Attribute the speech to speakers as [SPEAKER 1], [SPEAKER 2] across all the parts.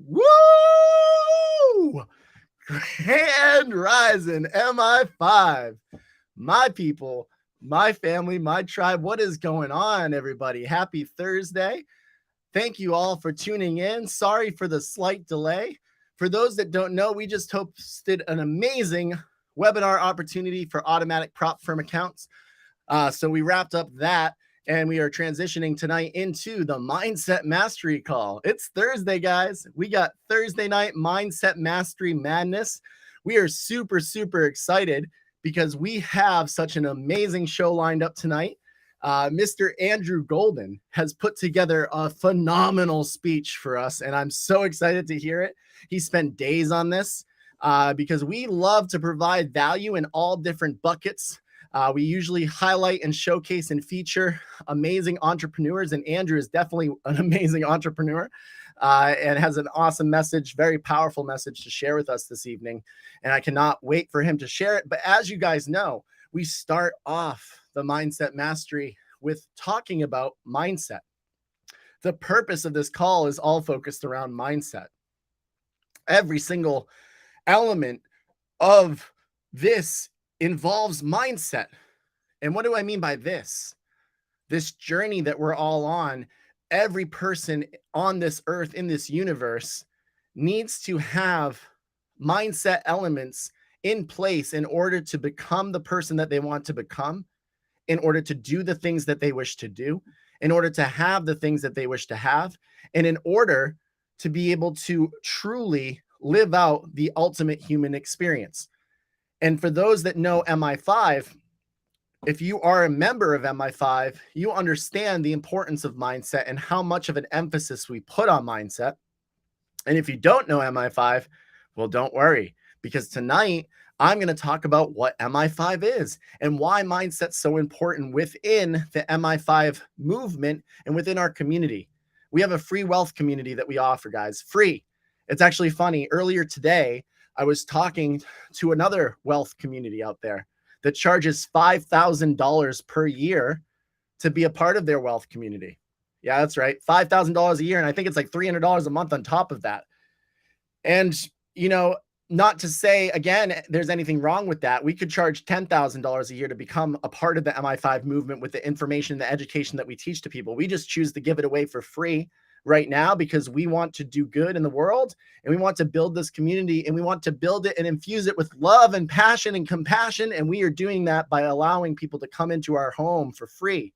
[SPEAKER 1] Woo! Grand Rising Mi5, my people, my family, my tribe. What is going on, everybody? Happy Thursday. Thank you all for tuning in. Sorry for the slight delay. For those that don't know, we just hosted an amazing webinar opportunity for automatic prop firm accounts. So we wrapped up that. And we are transitioning tonight into the Mindset Mastery call. It's Thursday, guys. We got Thursday night Mindset Mastery madness. We are super, super excited because we have such an amazing show lined up tonight. Mr. Andrew Golden has put together a phenomenal speech for us, and I'm so excited to hear it. He spent days on this because we love to provide value in all different buckets. We usually highlight and showcase and feature amazing entrepreneurs, and Andrew is definitely an amazing entrepreneur and has an awesome message, very powerful message to share with us this evening, and I cannot wait for him to share it. But as you guys know, we start off the Mindset Mastery with talking about mindset. The purpose of this call is all focused around mindset. Every single element of this involves mindset. And what do I mean by this? This journey that we're all on, every person on this earth, in this universe, needs to have mindset elements in place in order to become the person that they want to become, in order to do the things that they wish to do, in order to have the things that they wish to have, and in order to be able to truly live out the ultimate human experience. And for those that know Mi5, if you are a member of Mi5, you understand the importance of mindset and how much of an emphasis we put on mindset. And if you don't know Mi5, well, don't worry, because tonight I'm going to talk about what Mi5 is and why mindset's so important within the Mi5 movement and within our community. We have a free wealth community that we offer, guys. Free. It's actually funny. Earlier today, I was talking to another wealth community out there that charges $5,000 per year to be a part of their wealth community. Yeah, that's right. $5,000 a year. And I think it's like $300 a month on top of that. And, you know, not to say, again, there's anything wrong with that. We could charge $10,000 a year to become a part of the Mi5 movement with the information, the education that we teach to people. We just choose to give it away for free right now because we want to do good in the world and we want to build this community and we want to build it and infuse it with love and passion and compassion. And we are doing that by allowing people to come into our home for free.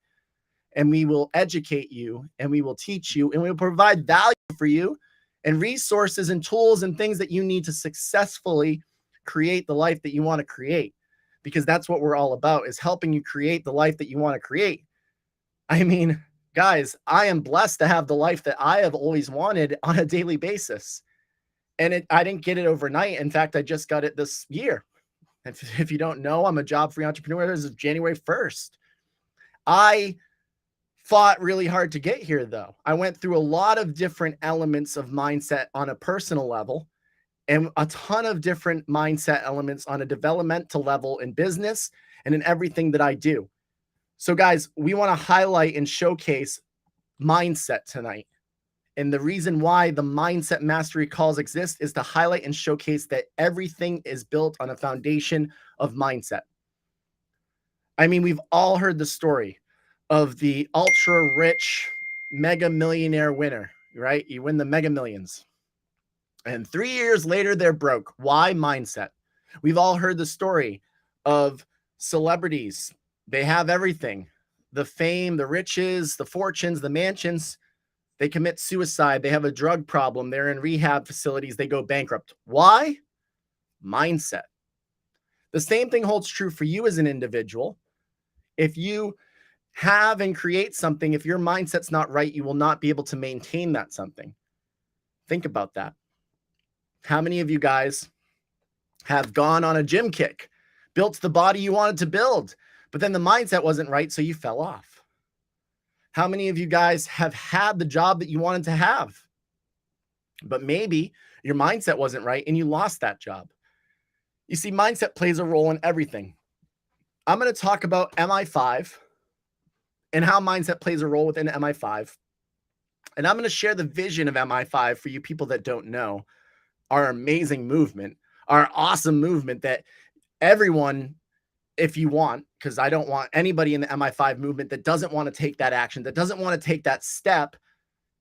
[SPEAKER 1] And we will educate you and we will teach you and we will provide value for you and resources and tools and things that you need to successfully create the life that you want to create. Because that's what we're all about, is helping you create the life that you want to create. I mean, guys, I am blessed to have the life that I have always wanted on a daily basis. And I didn't get it overnight. In fact, I just got it this year. If you don't know, I'm a job-free entrepreneur. This is January 1st. I fought really hard to get here, though. I went through a lot of different elements of mindset on a personal level and a ton of different mindset elements on a developmental level in business and in everything that I do. So guys, we want to highlight and showcase mindset tonight. And the reason why the Mindset Mastery calls exist is to highlight and showcase that everything is built on a foundation of mindset. I mean, we've all heard the story of the ultra rich mega millionaire winner, right? You win the mega millions. And 3 years later, they're broke. Why? Mindset. We've all heard the story of celebrities. They have everything, the fame, the riches, the fortunes, the mansions. They commit suicide. They have a drug problem. They're in rehab facilities. They go bankrupt. Why? Mindset. The same thing holds true for you as an individual. If you have and create something, if your mindset's not right, you will not be able to maintain that something. Think about that. How many of you guys have gone on a gym kick, built the body you wanted to build, but then the mindset wasn't right, so you fell off. How many of you guys have had the job that you wanted to have, but maybe your mindset wasn't right and you lost that job? You see, mindset plays a role in everything. I'm going to talk about Mi5 and how mindset plays a role within Mi5. And I'm going to share the vision of Mi5 for you people that don't know, our amazing movement, our awesome movement that everyone, if you want, because I don't want anybody in the Mi5 movement that doesn't want to take that action, that doesn't want to take that step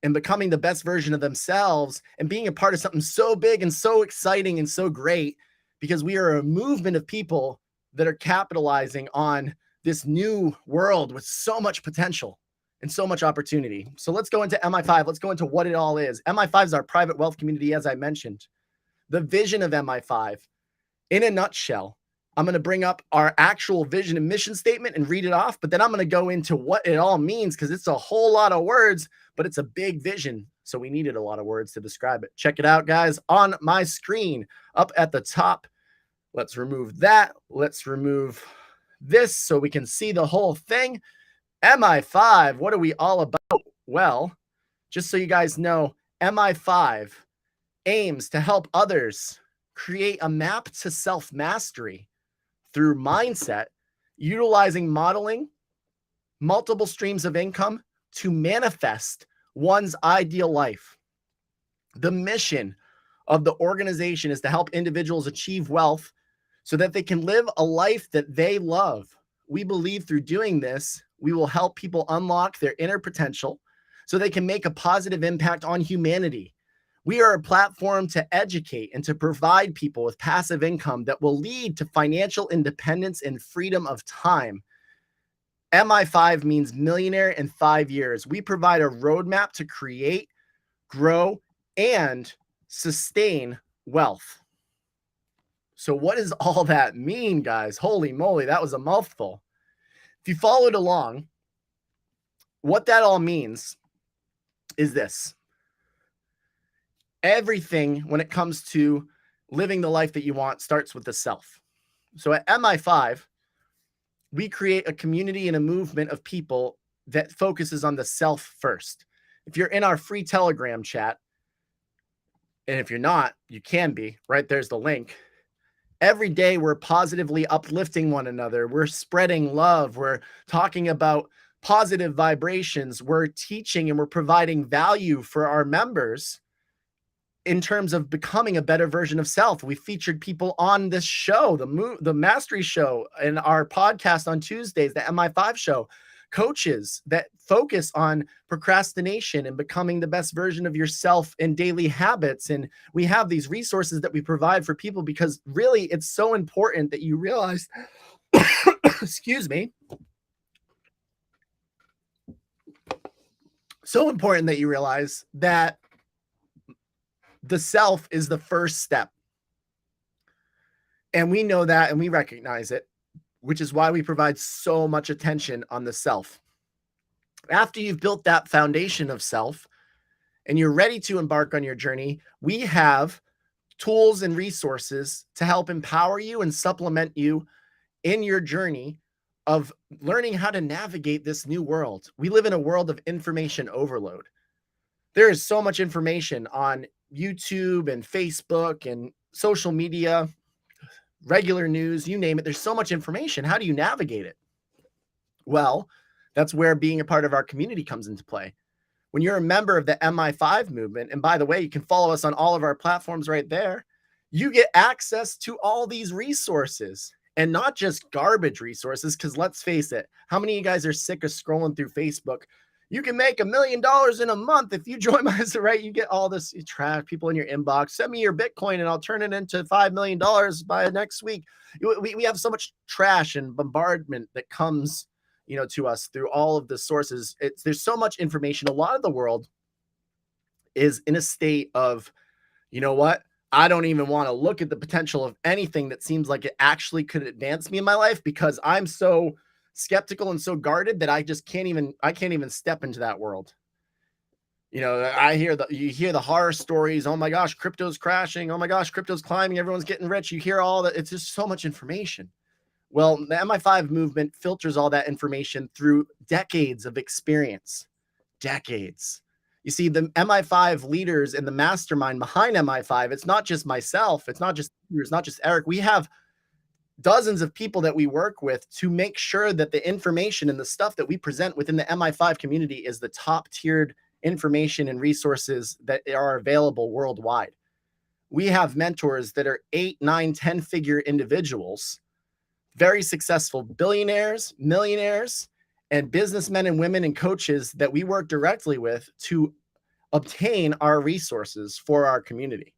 [SPEAKER 1] in becoming the best version of themselves and being a part of something so big and so exciting and so great, because we are a movement of people that are capitalizing on this new world with so much potential and so much opportunity. So let's go into Mi5. Let's go into what it all is. Mi5 is our private wealth community, as I mentioned. The vision of Mi5, in a nutshell, I'm going to bring up our actual vision and mission statement and read it off, but then I'm going to go into what it all means, because it's a whole lot of words, but it's a big vision. So we needed a lot of words to describe it. Check it out, guys, on my screen up at the top. Let's remove that. Let's remove this so we can see the whole thing. Mi5, what are we all about? Well, just so you guys know, Mi5 aims to help others create a map to self-mastery through mindset, utilizing modeling multiple streams of income to manifest one's ideal life. The mission of the organization is to help individuals achieve wealth so that they can live a life that they love. We believe through doing this, we will help people unlock their inner potential so they can make a positive impact on humanity. We are a platform to educate and to provide people with passive income that will lead to financial independence and freedom of time. Mi5 means millionaire in 5 years. We provide a roadmap to create, grow, and sustain wealth. So what does all that mean, guys? Holy moly, that was a mouthful. If you followed along, what that all means is this. Everything when it comes to living the life that you want starts with the self. So at Mi5, we create a community and a movement of people that focuses on the self first. If you're in our free Telegram chat, and if you're not, you can be, right? There's the link. Every day we're positively uplifting one another. We're spreading love. We're talking about positive vibrations. We're teaching and we're providing value for our members in terms of becoming a better version of self. We featured people on this show, the Mastery Show, and our podcast on Tuesdays, the Mi5 Show, coaches that focus on procrastination and becoming the best version of yourself in daily habits. And we have these resources that we provide for people because really it's so important that you realize, excuse me, so important that you realize that the self is the first step. And we know that and we recognize it, which is why we provide so much attention on the self. After you've built that foundation of self and you're ready to embark on your journey, we have tools and resources to help empower you and supplement you in your journey of learning how to navigate this new world. We live in a world of information overload. There is so much information on YouTube and Facebook and social media, regular news, you name it. There's so much information. How do you navigate it? Well, that's where being a part of our community comes into play. When you're a member of the Mi5 movement, and by the way, you can follow us on all of our platforms right there, you get access to all these resources, and not just garbage resources, because let's face it, how many of you guys are sick of scrolling through Facebook? You can make $1 million in a month if you join my, right? You get all this trash people in your inbox. Send me your Bitcoin and I'll turn it into $5 million by next week. We have so much trash and bombardment that comes, to us through all of the sources. There's so much information. A lot of the world is in a state of, you know what? I don't even want to look at the potential of anything that seems like it actually could advance me in my life, because I'm so skeptical and so guarded that I can't even step into that world. You hear the horror stories. Oh my gosh, crypto's crashing. Oh my gosh, crypto's climbing. Everyone's getting rich. You hear all that. It's just so much information. Well, the Mi5 movement filters all that information through decades of experience. Decades. You see, the Mi5 leaders and the mastermind behind Mi5, it's not just myself, it's not just Eric. We have dozens of people that we work with to make sure that the information and the stuff that we present within the Mi5 community is the top tiered information and resources that are available worldwide. We have mentors that are 8, 9, 10 figure individuals, very successful billionaires, millionaires, and businessmen and women and coaches that we work directly with to obtain our resources for our community.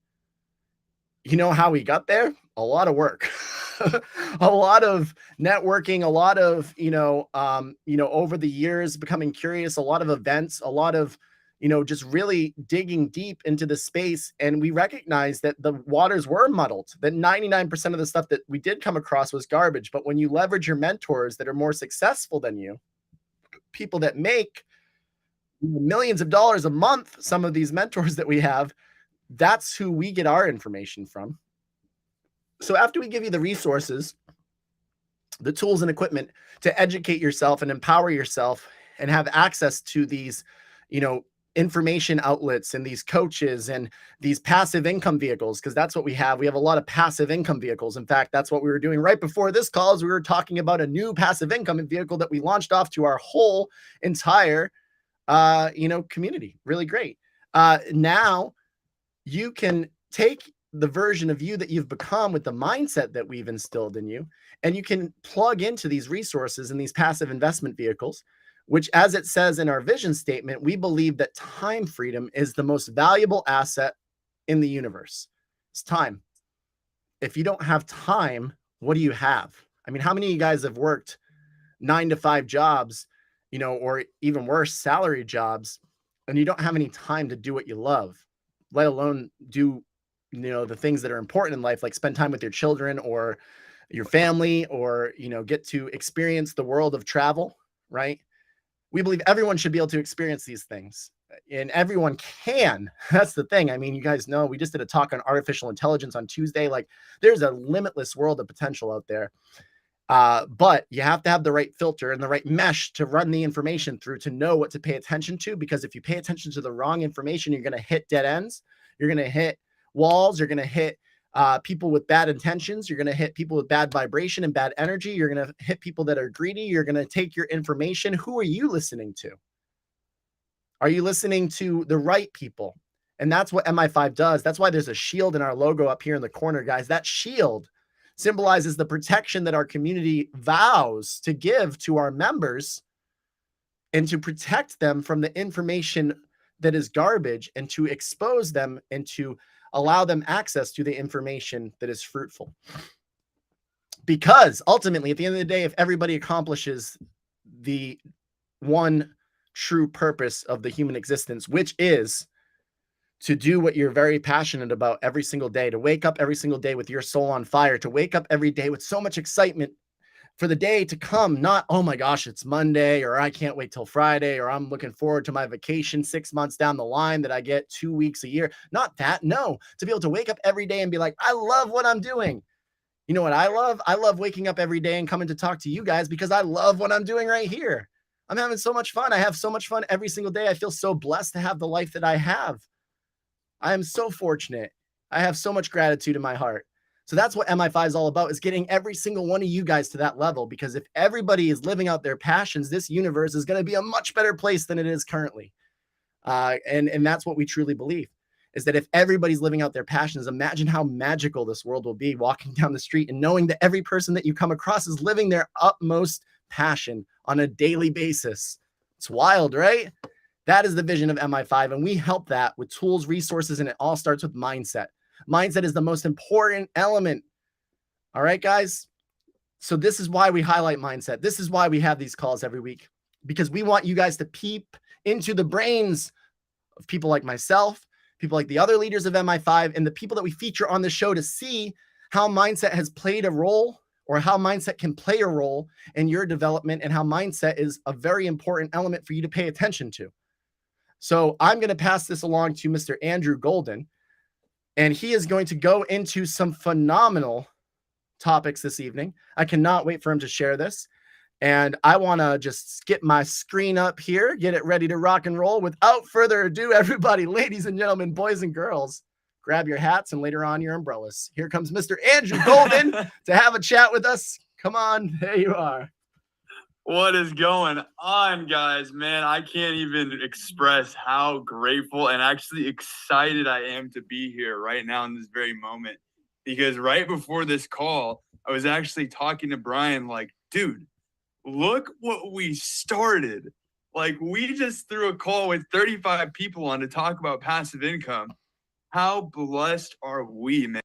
[SPEAKER 1] You know how we got there? A lot of work, a lot of networking, a lot of, over the years becoming curious, a lot of events, a lot of, just really digging deep into the space. And we recognized that the waters were muddled, that 99% of the stuff that we did come across was garbage. But when you leverage your mentors that are more successful than you, people that make millions of dollars a month, some of these mentors that we have, that's who we get our information from. So after we give you the resources, the tools and equipment to educate yourself and empower yourself and have access to these, information outlets and these coaches and these passive income vehicles, because that's what we have. We have a lot of passive income vehicles. In fact, that's what we were doing right before this call, is we were talking about a new passive income vehicle that we launched off to our whole entire, community. Really great. Now you can take the version of you that you've become with the mindset that we've instilled in you, and you can plug into these resources and these passive investment vehicles, which, as it says in our vision statement, we believe that time freedom is the most valuable asset in the universe. It's time. If you don't have time, what do you have? I mean, how many of you guys have worked 9-to-5 jobs, or even worse, salary jobs, and you don't have any time to do what you love, let alone do, the things that are important in life, like spend time with your children or your family, or, get to experience the world of travel, right? We believe everyone should be able to experience these things, and everyone can. That's the thing. I mean, you guys know we just did a talk on artificial intelligence on Tuesday. Like, there's a limitless world of potential out there. But you have to have the right filter and the right mesh to run the information through to know what to pay attention to. Because if you pay attention to the wrong information, you're going to hit dead ends. You're going to hit walls. You're going to hit people with bad intentions. You're going to hit people with bad vibration and bad energy. You're going to hit people that are greedy. You're going to take your information. Who are you listening to? Are you listening to the right people? And that's what Mi5 does. That's why there's a shield in our logo up here in the corner, guys. That shield symbolizes the protection that our community vows to give to our members, and to protect them from the information that is garbage, and to expose them and to allow them access to the information that is fruitful. Because ultimately, at the end of the day, if everybody accomplishes the one true purpose of the human existence, which is to do what you're very passionate about every single day, to wake up every single day with your soul on fire, to wake up every day with so much excitement for the day to come, not, oh my gosh, it's Monday, or I can't wait till Friday, or I'm looking forward to my vacation 6 months down the line that I get 2 weeks a year. Not that. No, to be able to wake up every day and be like, I love what I'm doing. You know what I love? I love waking up every day and coming to talk to you guys because I love what I'm doing right here. I'm having so much fun. I have so much fun every single day. I feel so blessed to have the life that I have. I am so fortunate. I have so much gratitude in my heart. So that's what Mi5 is all about, is getting every single one of you guys to that level. Because if everybody is living out their passions, this universe is going to be a much better place than it is currently. And that's what we truly believe, is that if everybody's living out their passions, imagine how magical this world will be, walking down the street and knowing that every person that you come across is living their utmost passion on a daily basis. It's wild, right? That is the vision of Mi5, and we help that with tools, resources, and it all starts with mindset. Mindset is the most important element. All right, guys? So this is why we highlight mindset. This is why we have these calls every week, because we want you guys to peep into the brains of people like myself, people like the other leaders of Mi5, and the people that we feature on the show, to see how mindset has played a role, or how mindset can play a role in your development, and how mindset is a very important element for you to pay attention to. So I'm going to pass this along to Mr. Andrew Golden, and he is going to go into some phenomenal topics this evening. I cannot wait for him to share this. And I want to just get my screen up here, get it ready to rock and roll. Without further ado, everybody, ladies and gentlemen, boys and girls, grab your hats and later on your umbrellas. Here comes Mr. Andrew Golden to have a chat with us. Come on, there you are.
[SPEAKER 2] What is going on, guys? Man, I can't even express how grateful and actually excited I am to be here right now in this very moment. Because right before this call, I was actually talking to Brian like, dude, look what we started. Like, we just threw a call with 35 people on to talk about passive income. How blessed are we, man?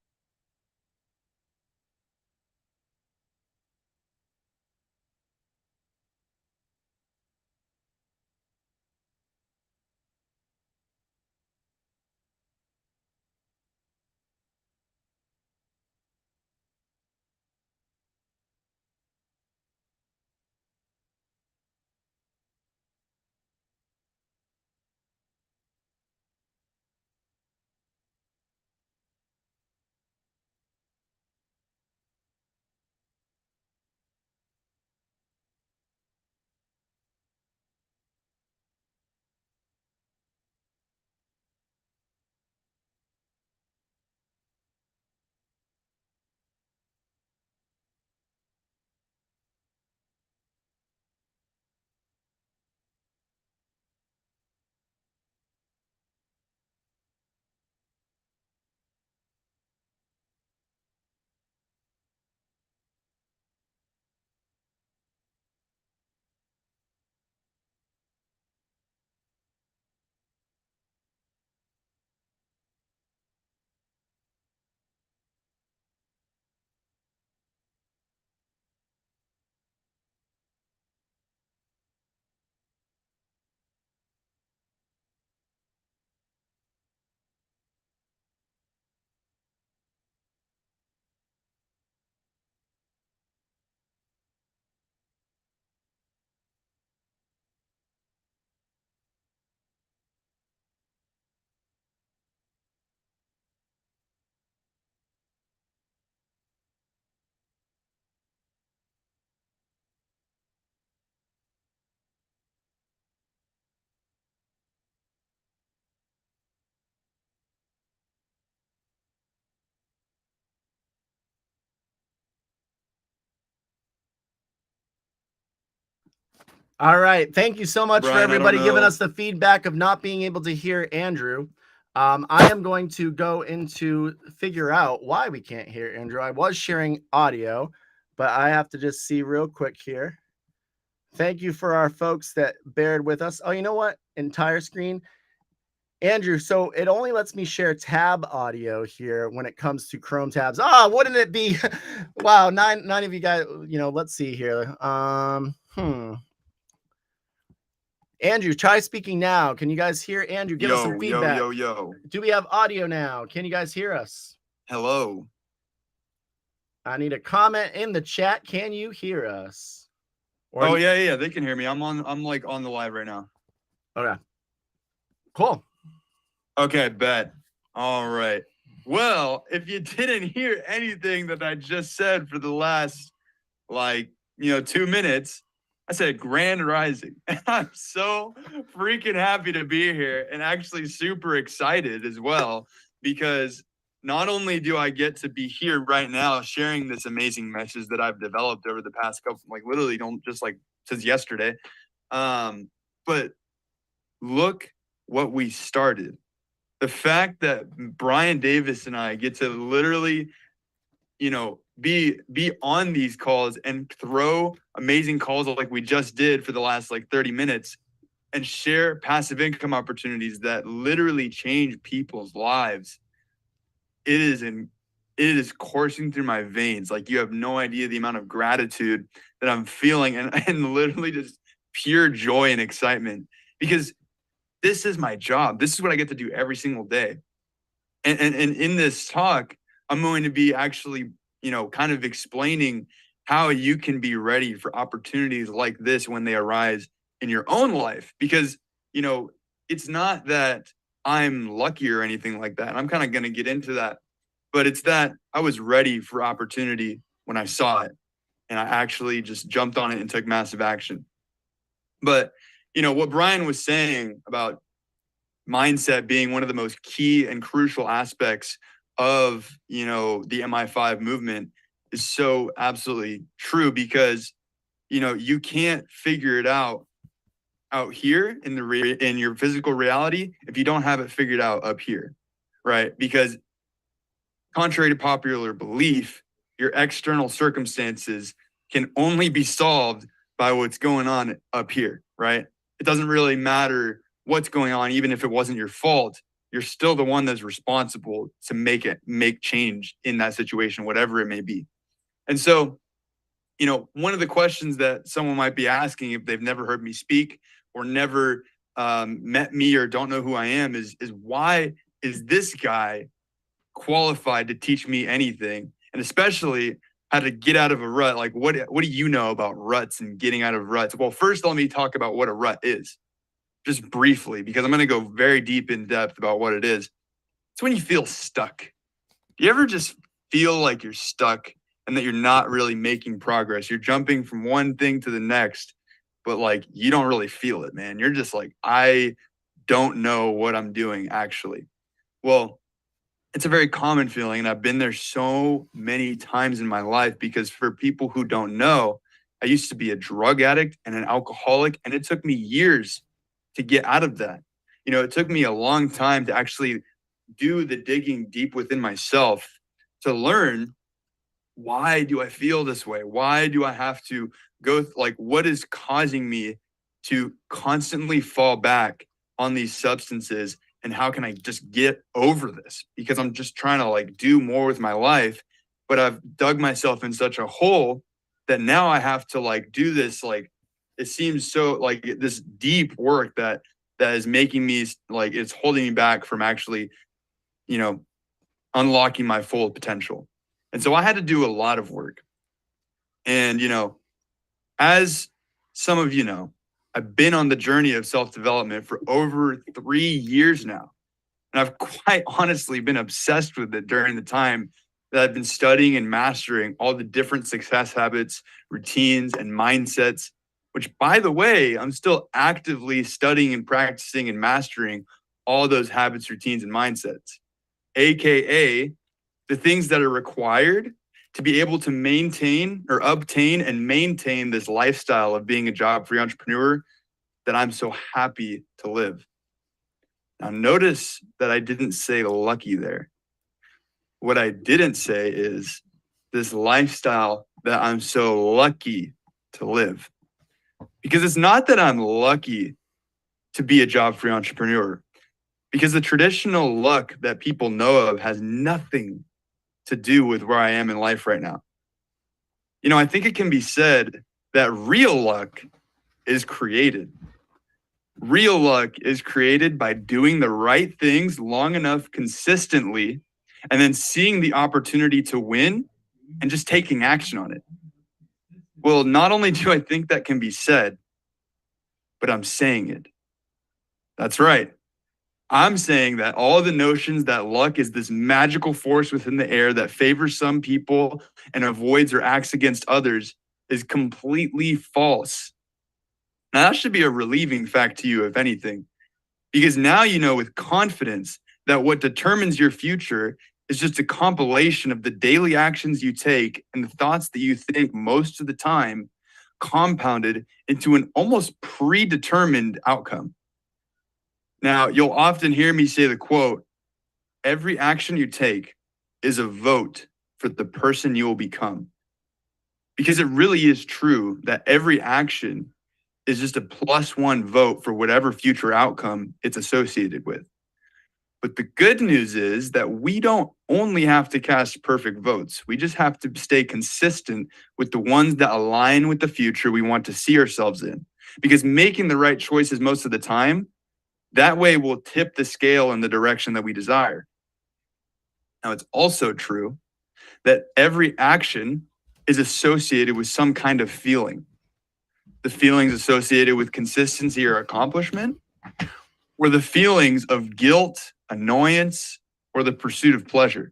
[SPEAKER 1] All right. Thank you so much
[SPEAKER 2] Brian,
[SPEAKER 1] for everybody giving us the feedback of not being able to hear Andrew. I am going to go into figure out why we can't hear Andrew. I was sharing audio, but I have to just see real quick here. Thank you for our folks that bared with us. Oh, you know what? Entire screen. Andrew, so it only lets me share tab audio here when it comes to Chrome tabs. Ah, wouldn't it be? Wow, nine of you guys, let's see here. Andrew, try speaking now. Can you guys hear Andrew? Give us some feedback.
[SPEAKER 2] Yo.
[SPEAKER 1] Do we have audio now? Can you guys hear us?
[SPEAKER 2] Hello.
[SPEAKER 1] I need a comment in the chat. Can you hear us?
[SPEAKER 2] Yeah, they can hear me. I'm like on the live right now.
[SPEAKER 1] Okay. Cool.
[SPEAKER 2] Okay, bet. All right. Well, if you didn't hear anything that I just said for the last 2 minutes, I said grand rising. I'm so freaking happy to be here and actually super excited as well, because not only do I get to be here right now sharing this amazing message that I've developed over the past couple, literally don't just since yesterday, but look what we started. The fact that Brian Davis and I get to literally, be on these calls and throw amazing calls like we just did for the last 30 minutes and share passive income opportunities that literally change people's lives. It is coursing through my veins. Like, you have no idea the amount of gratitude that I'm feeling, and literally just pure joy and excitement, because this is my job. This is what I get to do every single day. And in this talk, I'm going to be actually, kind of explaining how you can be ready for opportunities like this when they arise in your own life. Because, it's not that I'm lucky or anything like that. I'm kind of going to get into that. But it's that I was ready for opportunity when I saw it, and I actually just jumped on it and took massive action. But, what Brian was saying about mindset being one of the most key and crucial aspects of, the Mi5 movement is so absolutely true, because, you can't figure it out here in your physical reality if you don't have it figured out up here, right? Because contrary to popular belief, your external circumstances can only be solved by what's going on up here, right? It doesn't really matter what's going on, even if it wasn't your fault. You're still the one that's responsible to make change in that situation, whatever it may be. And so, one of the questions that someone might be asking if they've never heard me speak or never met me or don't know who I am is why is this guy qualified to teach me anything, and especially how to get out of a rut? Like, what do you know about ruts and getting out of ruts? Well, first, let me talk about what a rut is, just briefly, because I'm going to go very deep in depth about what it is. It's when you feel stuck. Do you ever just feel like you're stuck and that you're not really making progress? You're jumping from one thing to the next, but like you don't really feel it, man. You're just like, I don't know what I'm doing actually. Well, it's a very common feeling, and I've been there so many times in my life, because for people who don't know, I used to be a drug addict and an alcoholic, and it took me years to get out of that. It took me a long time to actually do the digging deep within myself to learn, why do I feel this way? Why do I have to go what is causing me to constantly fall back on these substances? And how can I just get over this? Because I'm just trying to do more with my life, but I've dug myself in such a hole that now I have to do this. It seems so this deep work that is making me it's holding me back from actually, unlocking my full potential. And so I had to do a lot of work. And, as some of you know, I've been on the journey of self-development for over 3 years now. And I've quite honestly been obsessed with it during the time that I've been studying and mastering all the different success habits, routines, and mindsets, which, by the way, I'm still actively studying and practicing and mastering all those habits, routines, and mindsets, AKA the things that are required to be able to maintain or obtain and maintain this lifestyle of being a job-free entrepreneur that I'm so happy to live. Now, notice that I didn't say lucky there. What I didn't say is this lifestyle that I'm so lucky to live. Because it's not that I'm lucky to be a job-free entrepreneur, because the traditional luck that people know of has nothing to do with where I am in life right now. I think it can be said that real luck is created. Real luck is created by doing the right things long enough consistently, and then seeing the opportunity to win and just taking action on it. Well, not only do I think that can be said, but I'm saying it. That's right. I'm saying that all the notions that luck is this magical force within the air that favors some people and avoids or acts against others is completely false. Now, that should be a relieving fact to you, if anything, because now you know with confidence that what determines your future is just a compilation of the daily actions you take and the thoughts that you think most of the time, compounded into an almost predetermined outcome. Now, you'll often hear me say the quote, every action you take is a vote for the person you will become. Because it really is true that every action is just a +1 vote for whatever future outcome it's associated with. But the good news is that we don't only have to cast perfect votes. We just have to stay consistent with the ones that align with the future we want to see ourselves in. Because making the right choices most of the time, that way we'll tip the scale in the direction that we desire. Now, it's also true that every action is associated with some kind of feeling. The feelings associated with consistency or accomplishment, or the feelings of guilt, annoyance, or the pursuit of pleasure.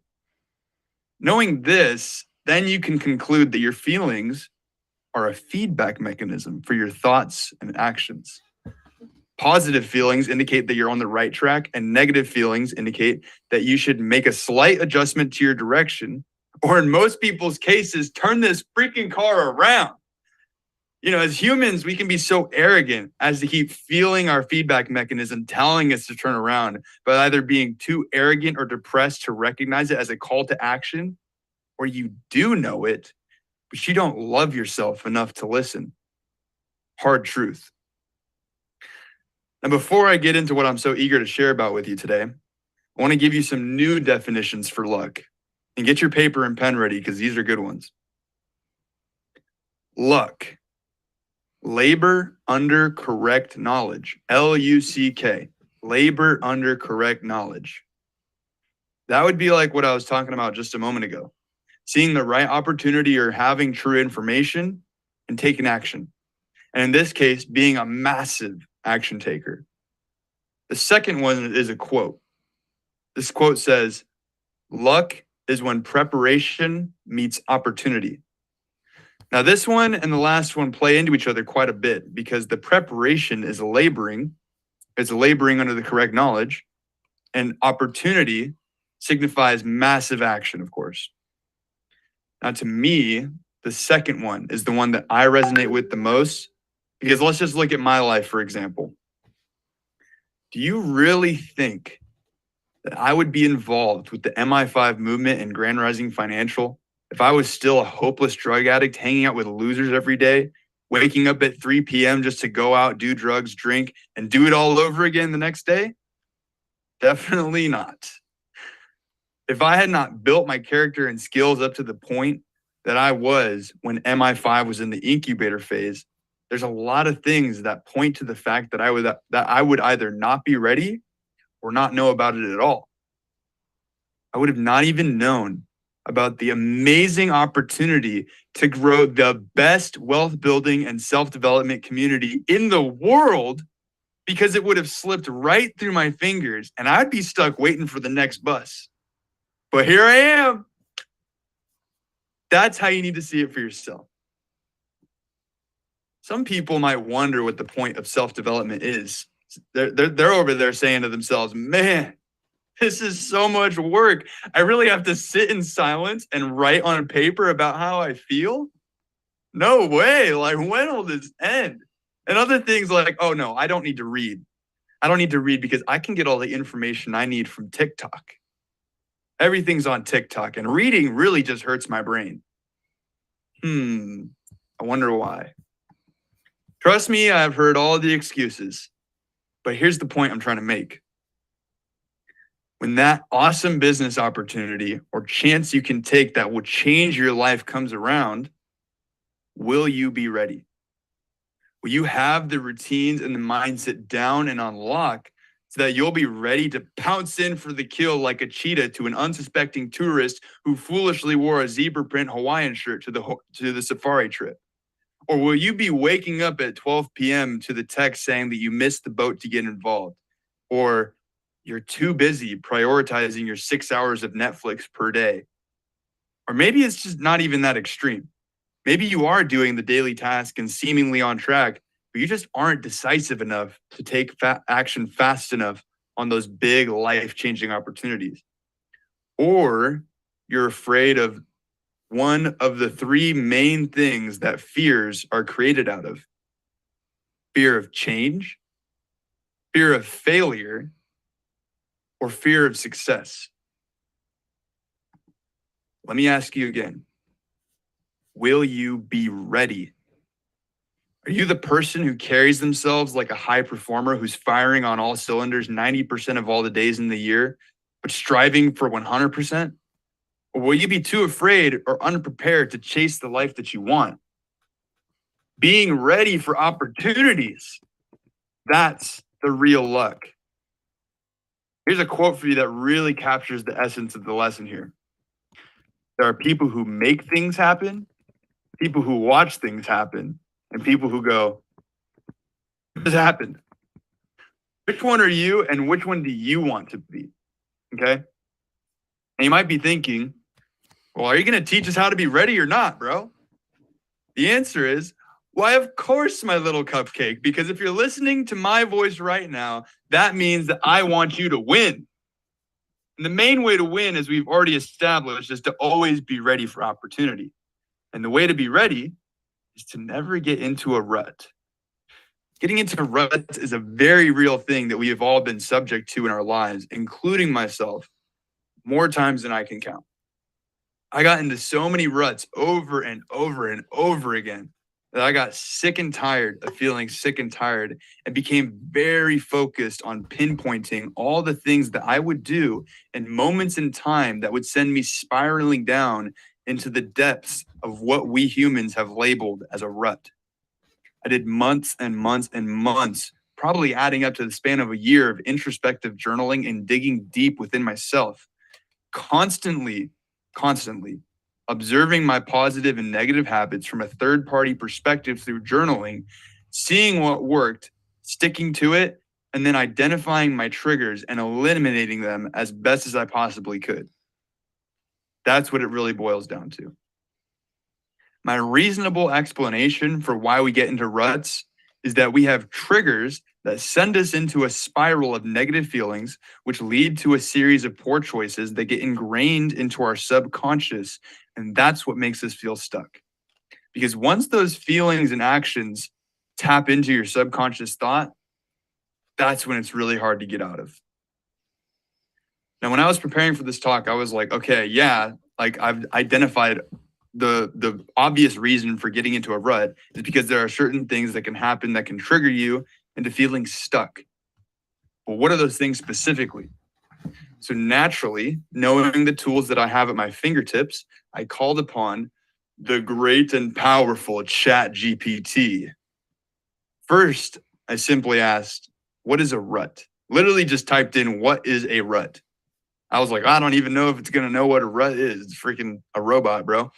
[SPEAKER 2] Knowing this then you can conclude that your feelings are a feedback mechanism for your thoughts and actions. Positive feelings indicate that you're on the right track, and negative feelings indicate that you should make a slight adjustment to your direction, or in most people's cases, turn this freaking car around. You know, as humans, we can be so arrogant as to keep feeling our feedback mechanism telling us to turn around, but either being too arrogant or depressed to recognize it as a call to action, or you do know it, but you don't love yourself enough to listen. Hard truth. And before I get into what I'm so eager to share about with you today, I want to give you some new definitions for luck. And get your paper and pen ready because these are good ones. Luck. Labor under correct knowledge. Luck. Labor under correct knowledge. That would be like what I was talking about just a moment ago. Seeing the right opportunity or having true information and taking action. And in this case, being a massive action taker. The second one is a quote. This quote says, luck is when preparation meets opportunity. Now, this one and the last one play into each other quite a bit because the preparation is laboring. It's laboring under the correct knowledge, and opportunity signifies massive action, of course. Now, to me, the second one is the one that I resonate with the most because let's just look at my life, for example. Do you really think that I would be involved with the Mi5 movement and Grand Rising Financial if I was still a hopeless drug addict hanging out with losers every day, waking up at 3 p.m. just to go out, do drugs, drink, and do it all over again the next day? Definitely not. If I had not built my character and skills up to the point that I was when Mi5 was in the incubator phase, there's a lot of things that point to the fact that I would either not be ready or not know about it at all. I would have not even known about the amazing opportunity to grow the best wealth building and self-development community in the world because it would have slipped right through my fingers and I'd be stuck waiting for the next bus. But here I am. That's how you need to see it for yourself. Some people might wonder what the point of self-development is. They're over there saying to themselves, man, this is so much work. I really have to sit in silence and write on paper about how I feel? No way. Like, when will this end? And other things like, oh no, I don't need to read. I don't need to read because I can get all the information I need from TikTok. Everything's on TikTok and reading really just hurts my brain. I wonder why. Trust me, I've heard all the excuses, but here's the point I'm trying to make. When that awesome business opportunity or chance you can take that will change your life comes around, will you be ready? Will you have the routines and the mindset down and on lock so that you'll be ready to pounce in for the kill like a cheetah to an unsuspecting tourist who foolishly wore a zebra print Hawaiian shirt to the safari trip? Or will you be waking up at 12 p.m. to the text saying that you missed the boat to get involved? Or you're too busy prioritizing your 6 hours of Netflix per day? Or maybe it's just not even that extreme. Maybe you are doing the daily task and seemingly on track, but you just aren't decisive enough to take action fast enough on those big life-changing opportunities. Or you're afraid of one of the three main things that fears are created out of: fear of change, fear of failure, or fear of success. Let me ask you again. Will you be ready? Are you the person who carries themselves like a high performer who's firing on all cylinders 90% of all the days in the year, but striving for 100%? Or will you be too afraid or unprepared to chase the life that you want? Being ready for opportunities, that's the real luck. Here's a quote for you that really captures the essence of the lesson here. There are people who make things happen, people who watch things happen, and people who go, what has happened? Which one are you and which one do you want to be? Okay? And you might be thinking, Well, are you going to teach us how to be ready or not, bro? The answer is, why, of course, my little cupcake, because if you're listening to my voice right now, that means that I want you to win. And the main way to win, as we've already established, is to always be ready for opportunity. And the way to be ready is to never get into a rut. Getting into ruts is a very real thing that we have all been subject to in our lives, including myself, more times than I can count. I got into so many ruts over and over and over again that I got sick and tired of feeling sick and tired and became very focused on pinpointing all the things that I would do in moments in time that would send me spiraling down into the depths of what we humans have labeled as a rut. I did months and months and months, probably adding up to the span of a year of introspective journaling and digging deep within myself, constantly observing my positive and negative habits from a third party perspective through journaling, seeing what worked, sticking to it, and then identifying my triggers and eliminating them as best as I possibly could. That's what it really boils down to. My reasonable explanation for why we get into ruts is that we have triggers that send us into a spiral of negative feelings, which lead to a series of poor choices that get ingrained into our subconscious. And that's what makes us feel stuck. Because once those feelings and actions tap into your subconscious thought, that's when it's really hard to get out of. Now, when I was preparing for this talk, I was like, okay, yeah, like I've identified the obvious reason for getting into a rut is because there are certain things that can happen that can trigger you into feeling stuck. Well, what are those things specifically? So naturally, knowing the tools that I have at my fingertips, I called upon the great and powerful Chat GPT. First, I simply asked, what is a rut? Literally just typed in, what is a rut? I was like, I don't even know if it's going to know what a rut is. It's freaking a robot, bro.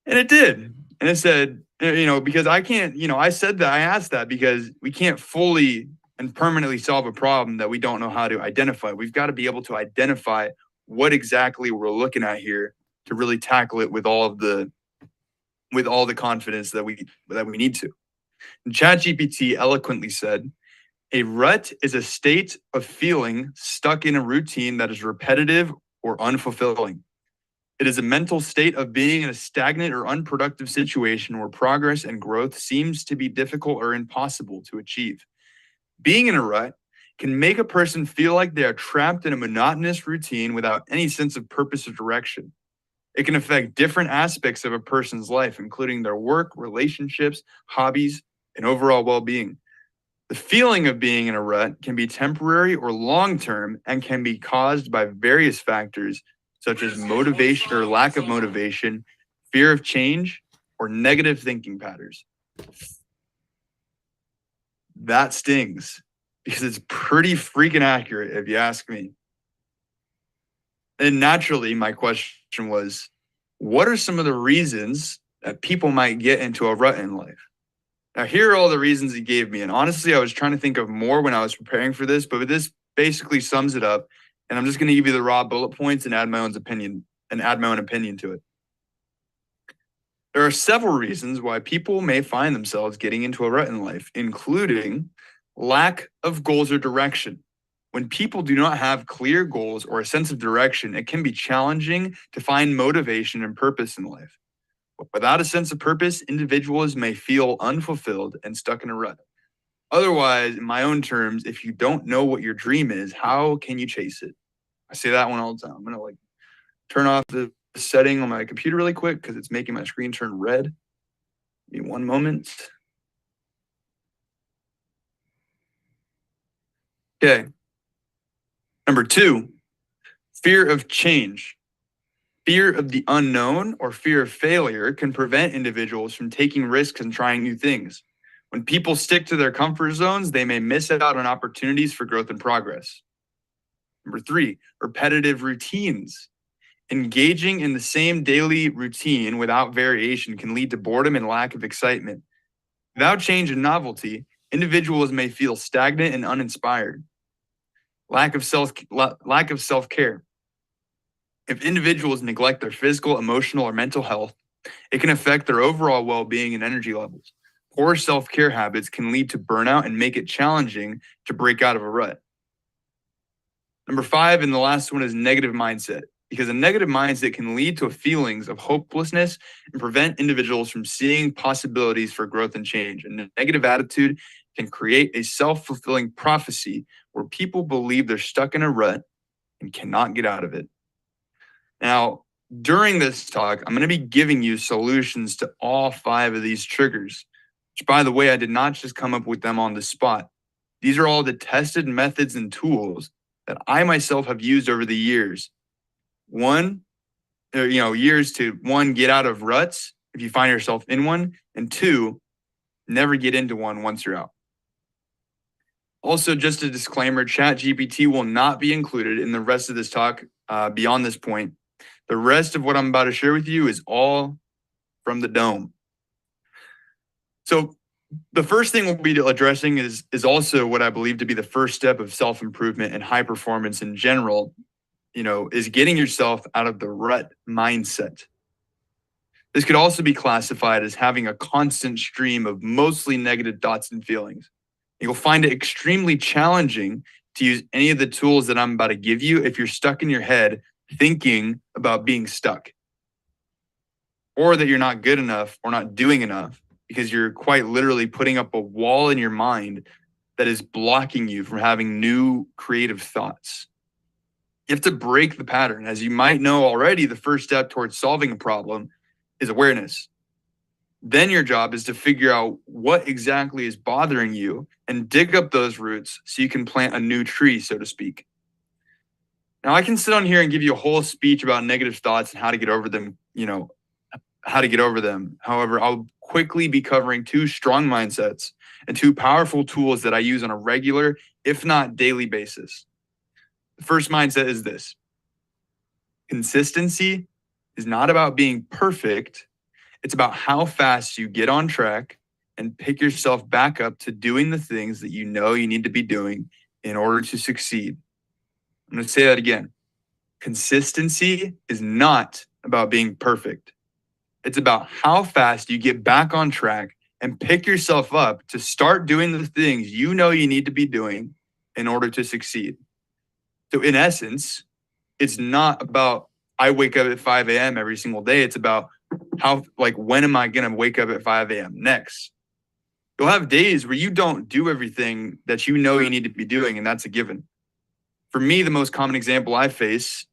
[SPEAKER 2] And it did. And it said, because I can't, I said that, I asked that because we can't fully and permanently solve a problem that we don't know how to identify. We've got to be able to identify what exactly we're looking at here to really tackle it with all the confidence that we need to. And ChatGPT eloquently said, a rut is a state of feeling stuck in a routine that is repetitive or unfulfilling. It is a mental state of being in a stagnant or unproductive situation where progress and growth seems to be difficult or impossible to achieve. Being in a rut can make a person feel like they are trapped in a monotonous routine without any sense of purpose or direction. It can affect different aspects of a person's life, including their work, relationships, hobbies, and overall well-being. The feeling of being in a rut can be temporary or long-term and can be caused by various factors such as motivation or lack of motivation, fear of change, or negative thinking patterns. That stings because it's pretty freaking accurate if you ask me. And naturally, my question was, what are some of the reasons that people might get into a rut in life? Now, here are all the reasons he gave me. And honestly, I was trying to think of more when I was preparing for this, but this basically sums it up. And I'm just going to give you the raw bullet points and add my own opinion to it. There are several reasons why people may find themselves getting into a rut in life, including lack of goals or direction. When people do not have clear goals or a sense of direction, it can be challenging to find motivation and purpose in life. Without a sense of purpose, individuals may feel unfulfilled and stuck in a rut. Otherwise, in my own terms, if you don't know what your dream is, how can you chase it? I say that one all the time. I'm going to turn off the setting on my computer really quick because it's making my screen turn red. Give me one moment. Okay. Number 2, fear of change. Fear of the unknown or fear of failure can prevent individuals from taking risks and trying new things. When people stick to their comfort zones, they may miss out on opportunities for growth and progress. Number 3, repetitive routines. Engaging in the same daily routine without variation can lead to boredom and lack of excitement. Without change and novelty, individuals may feel stagnant and uninspired. Lack of self-care. If individuals neglect their physical, emotional, or mental health, it can affect their overall well-being and energy levels. Poor self-care habits can lead to burnout and make it challenging to break out of a rut. Number 5, and the last one, is negative mindset, because a negative mindset can lead to feelings of hopelessness and prevent individuals from seeing possibilities for growth and change. And a negative attitude can create a self-fulfilling prophecy where people believe they're stuck in a rut and cannot get out of it. Now, during this talk, I'm going to be giving you solutions to all 5 of these triggers, which, by the way, I did not just come up with them on the spot. These are all the tested methods and tools that I myself have used over the years. Years to, 1, get out of ruts if you find yourself in one, and 2, never get into one once you're out. Also, just a disclaimer, ChatGPT will not be included in the rest of this talk beyond this point. The rest of what I'm about to share with you is all from the dome. So the first thing we'll be addressing is also what I believe to be the first step of self-improvement and high performance in general, is getting yourself out of the rut mindset. This could also be classified as having a constant stream of mostly negative thoughts and feelings. You'll find it extremely challenging to use any of the tools that I'm about to give you if you're stuck in your head thinking about being stuck, or that you're not good enough or not doing enough, because you're quite literally putting up a wall in your mind that is blocking you from having new creative thoughts. You have to break the pattern. As you might know already, the first step towards solving a problem is awareness. Then your job is to figure out what exactly is bothering you and dig up those roots so you can plant a new tree, so to speak. Now, I can sit on here and give you a whole speech about negative thoughts and how to get over them, However, I'll quickly be covering 2 strong mindsets and 2 powerful tools that I use on a regular, if not daily basis. The first mindset is this: consistency is not about being perfect. It's about how fast you get on track and pick yourself back up to doing the things that you know you need to be doing in order to succeed. I'm going to say that again. Consistency is not about being perfect. It's about how fast you get back on track and pick yourself up to start doing the things you know you need to be doing in order to succeed. So in essence, it's not about I wake up at 5 a.m. every single day. It's about when am I going to wake up at 5 a.m. next? You'll have days where you don't do everything that you know you need to be doing, and that's a given. For me, the most common example I face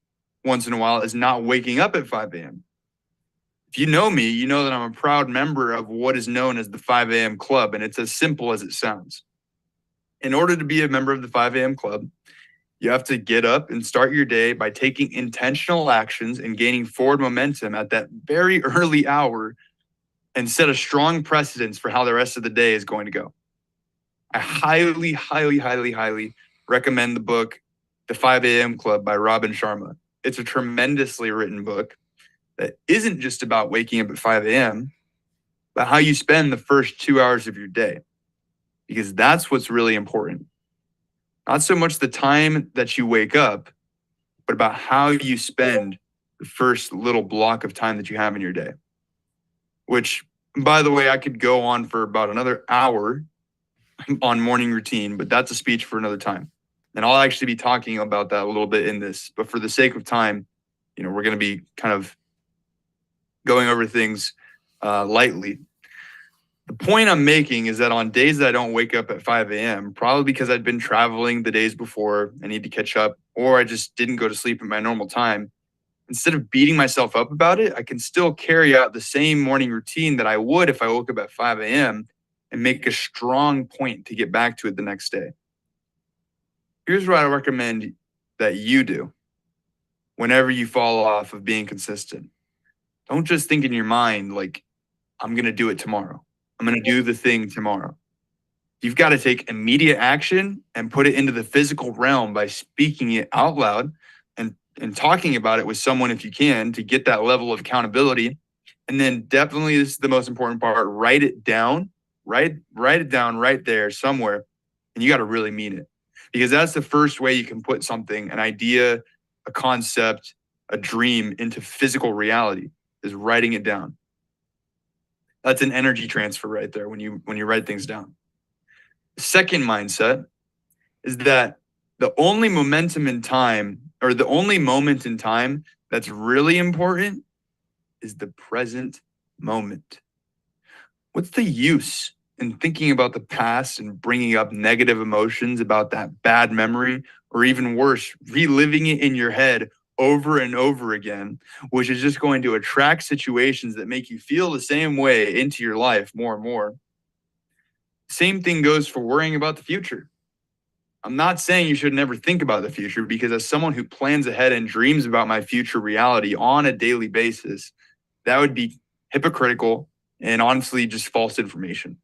[SPEAKER 2] once in a while is not waking up at 5 a.m. If you know me, you know that I'm a proud member of what is known as the 5 a.m. club, and it's as simple as it sounds. In order to be a member of the 5 a.m. club, you have to get up and start your day by taking intentional actions and gaining forward momentum at that very early hour and set a strong precedence for how the rest of the day is going to go. I highly, highly, highly, highly recommend the book, The 5 a.m. Club by Robin Sharma. It's a tremendously written book that isn't just about waking up at 5 a.m., but how you spend the first 2 hours of your day, because that's what's really important. Not so much the time that you wake up, but about how you spend the first little block of time that you have in your day. Which, by the way, I could go on for about another hour on morning routine, but that's a speech for another time. And I'll actually be talking about that a little bit in this. But for the sake of time, we're going to be kind of going over things lightly. The point I'm making is that on days that I don't wake up at 5 a.m., probably because I'd been traveling the days before, I need to catch up, or I just didn't go to sleep at my normal time, instead of beating myself up about it, I can still carry out the same morning routine that I would if I woke up at 5 a.m. and make a strong point to get back to it the next day. Here's what I recommend that you do whenever you fall off of being consistent. Don't just think in your mind, I'm going to do it tomorrow. I'm going to do the thing tomorrow. You've got to take immediate action and put it into the physical realm by speaking it out loud and talking about it with someone if you can, to get that level of accountability. And then definitely, this is the most important part, write it down. Write it down right there somewhere. And you got to really mean it, because that's the first way you can put something, an idea, a concept, a dream into physical reality is writing it down. That's an energy transfer right there when you write things down. The second mindset is that the only momentum in time, or the only moment in time that's really important, is the present moment. What's the use in thinking about the past and bringing up negative emotions about that bad memory, or even worse, reliving it in your head over and over again, which is just going to attract situations that make you feel the same way into your life more and more? Same thing goes for worrying about the future. I'm not saying you should never think about the future, because as someone who plans ahead and dreams about my future reality on a daily basis, that would be hypocritical and honestly just false information.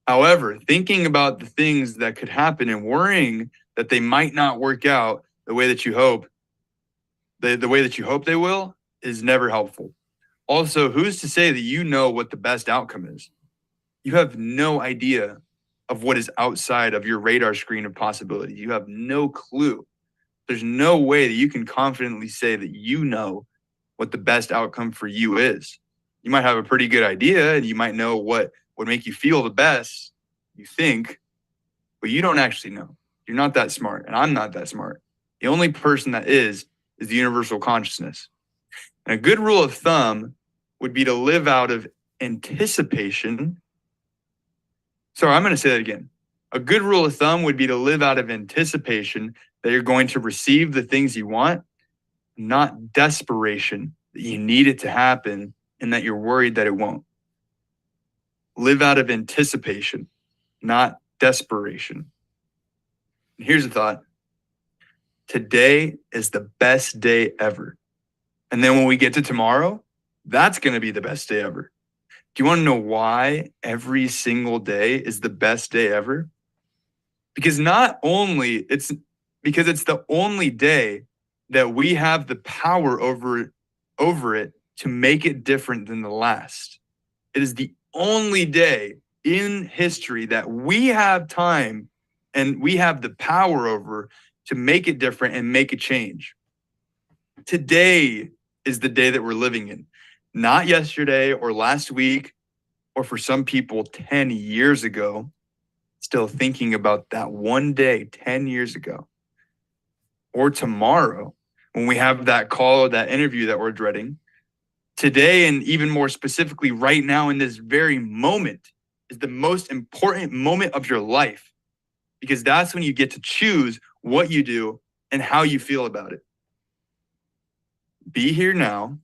[SPEAKER 2] However, thinking about the things that could happen and worrying that they might not work out the way that you hope, the way that you hope they will, is never helpful. Also, who's to say that you know what the best outcome is? You have no idea of what is outside of your radar screen of possibilities. You have no clue. There's no way that you can confidently say that you know what the best outcome for you is. You might have a pretty good idea and you might know what would make you feel the best, you think, but you don't actually know. You're not that smart, and I'm not that smart. The only person that is the universal consciousness. And a good rule of thumb would be to live out of anticipation. Sorry, I'm going to say that again. A good rule of thumb would be to live out of anticipation that you're going to receive the things you want, not desperation that you need it to happen and that you're worried that it won't. Live out of anticipation, not desperation. And here's a thought. Today is the best day ever. And then when we get to tomorrow, that's going to be the best day ever. Do you want to know why every single day is the best day ever? Because it's the only day that we have the power over it to make it different than the last. It is the only day in history that we have time and we have the power over to make it different and make a change. Today is the day that we're living in, not yesterday or last week, or for some people 10 years ago, still thinking about that one day 10 years ago, or tomorrow when we have that call or that interview that we're dreading. Today, and even more specifically right now in this very moment, is the most important moment of your life, because that's when you get to choose what you do and how you feel about it. Be here now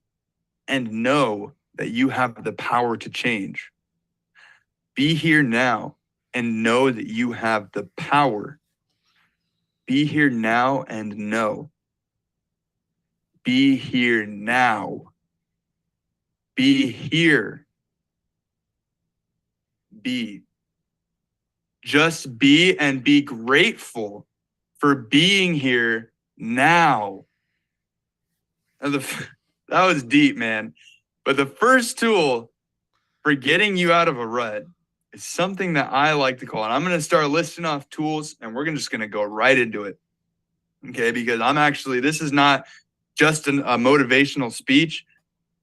[SPEAKER 2] and know that you have the power to change. Be here now and know that you have the power. Be here now and know. Be here now. Be here. Be. Just be, and be grateful for being here now. That was deep, man. But the first tool for getting you out of a rut is something that I like to call, and I'm going to start listing off tools, and we're just going to go right into it. Okay, because this is not just a motivational speech,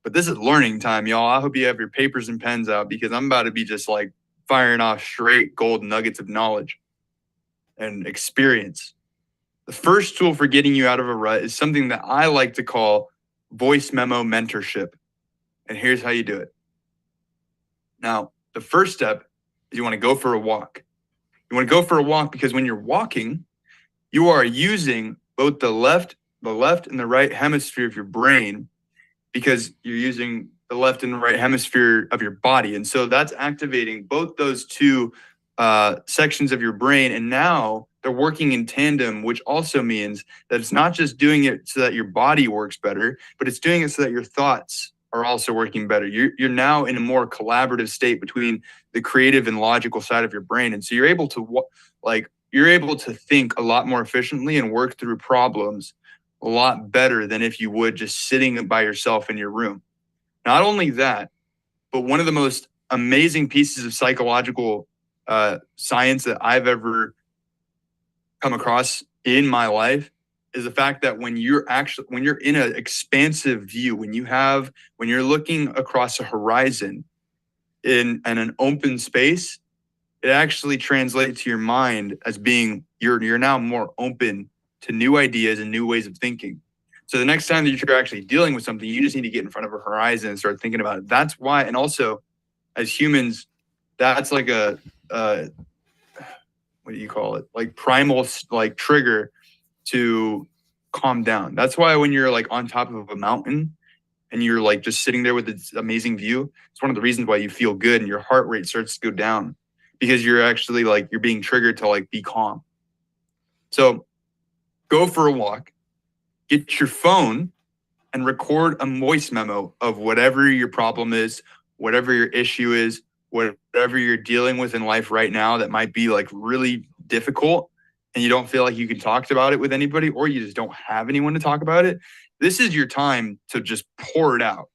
[SPEAKER 2] but this is learning time, y'all. I hope you have your papers and pens out, because I'm about to be just like firing off straight gold nuggets of knowledge and experience. The first tool for getting you out of a rut is something that I like to call voice memo mentorship. And here's how you do it. Now, the first step is you want to go for a walk. You want to go for a walk because when you're walking, you are using both the left and the right hemisphere of your brain, because you're using the left and the right hemisphere of your body. And so that's activating both those two sections of your brain. And now they're working in tandem, which also means that it's not just doing it so that your body works better, but it's doing it so that your thoughts are also working better. You're now in a more collaborative state between the creative and logical side of your brain. And so you're able to think a lot more efficiently and work through problems a lot better than if you would just sitting by yourself in your room. Not only that, but one of the most amazing pieces of psychological science that I've ever come across in my life is the fact that when you're in an expansive view, when you're looking across a horizon in an open space, it actually translates to your mind as being you're now more open to new ideas and new ways of thinking. So the next time that you're actually dealing with something, you just need to get in front of a horizon and start thinking about it. That's why, and also as humans, that's like a what do you call it? Like primal like trigger to calm down. That's why when you're like on top of a mountain and you're like just sitting there with this amazing view, it's one of the reasons why you feel good and your heart rate starts to go down, because you're actually like you're being triggered to like be calm. So go for a walk, get your phone and record a voice memo of whatever your problem is, whatever your issue is, whatever you're dealing with in life right now that might be like really difficult and you don't feel like you can talk about it with anybody, or you just don't have anyone to talk about it. This is your time to just pour it out.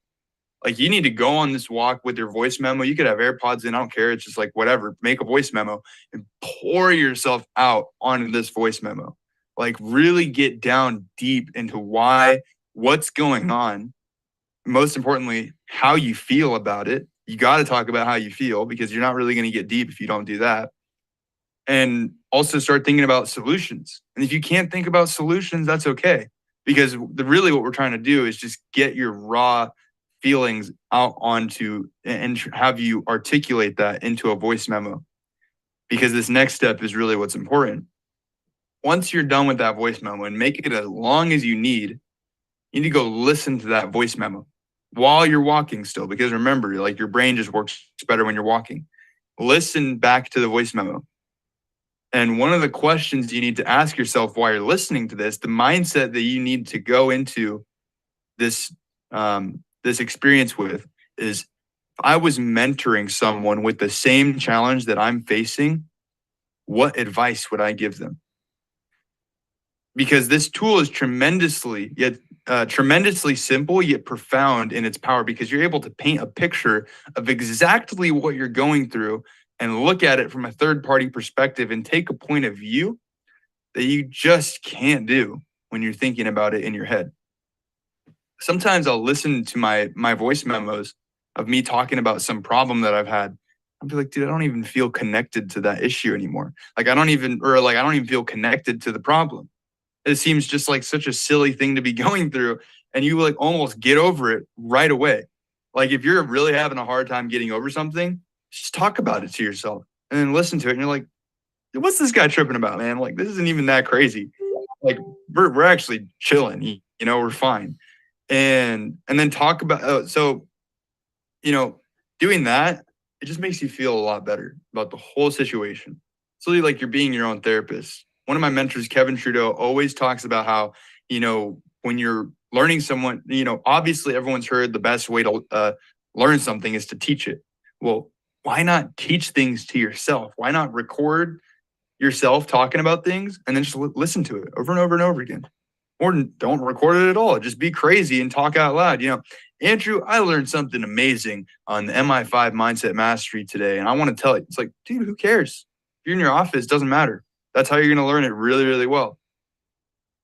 [SPEAKER 2] Like you need to go on this walk with your voice memo. You could have AirPods in, I don't care. It's just like whatever, make a voice memo and pour yourself out on this voice memo. Like really get down deep into what's going on. Most importantly, how you feel about it. You got to talk about how you feel, because you're not really going to get deep if you don't do that. And also start thinking about solutions. And if you can't think about solutions, that's okay. Because really what we're trying to do is just get your raw feelings out onto and have you articulate that into a voice memo. Because this next step is really what's important. Once you're done with that voice memo, and make it as long as you need to go listen to that voice memo while you're walking still. Because remember, like your brain just works better when you're walking. Listen back to the voice memo. And one of the questions you need to ask yourself while you're listening to this, the mindset that you need to go into this this experience with, is if I was mentoring someone with the same challenge that I'm facing, what advice would I give them? Because this tool is tremendously simple yet profound in its power, because you're able to paint a picture of exactly what you're going through and look at it from a third-party perspective and take a point of view that you just can't do when you're thinking about it in your head. Sometimes I'll listen to my voice memos of me talking about some problem that I've had. I'll be like, dude, I don't even feel connected to that issue anymore. Like I don't even feel connected to the problem. It seems just like such a silly thing to be going through, and you like almost get over it right away. Like if you're really having a hard time getting over something, just talk about it to yourself and then listen to it. And you're like, what's this guy tripping about, man? Like, this isn't even that crazy. Like we're actually chilling, we're fine. And then talk about, doing that, it just makes you feel a lot better about the whole situation. It's really like you're being your own therapist. One of my mentors, Kevin Trudeau, always talks about how, when you're learning someone, obviously everyone's heard the best way to learn something is to teach it. Well, why not teach things to yourself? Why not record yourself talking about things and then just listen to it over and over and over again? Or don't record it at all. Just be crazy and talk out loud. Andrew, I learned something amazing on the Mi5 Mindset Mastery today, and I want to tell you. It's like, dude, who cares? If you're in your office, it doesn't matter. That's how you're going to learn it really, really well.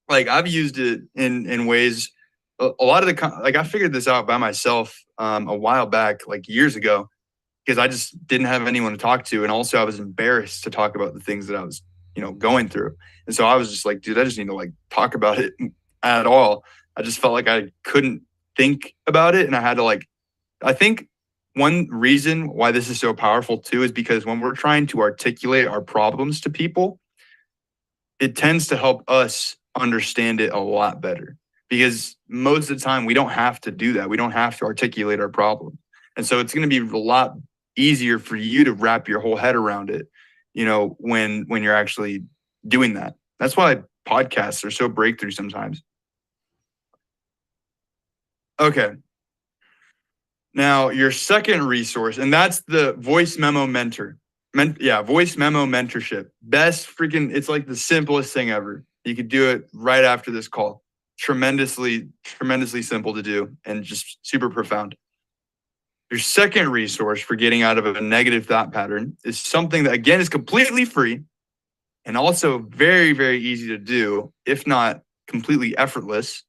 [SPEAKER 2] Like I've used it in ways, a lot of I figured this out by myself a while back, like years ago, because I just didn't have anyone to talk to. And also I was embarrassed to talk about the things that I was, going through. And so I was just like, dude, I just need to like talk about it at all. I just felt like I couldn't think about it. And I had to I think one reason why this is so powerful too, is because when we're trying to articulate our problems to people, it tends to help us understand it a lot better, because most of the time we don't have to do that. We don't have to articulate our problem. And so it's going to be a lot easier for you to wrap your whole head around it, when you're actually doing that. That's why podcasts are so breakthrough sometimes. Okay. Now, your second resource, and that's the voice memo mentor. Voice memo mentorship. It's like the simplest thing ever. You could do it right after this call. Tremendously, tremendously simple to do and just super profound. Your second resource for getting out of a negative thought pattern is something that, again, is completely free and also very, very easy to do, if not completely effortless.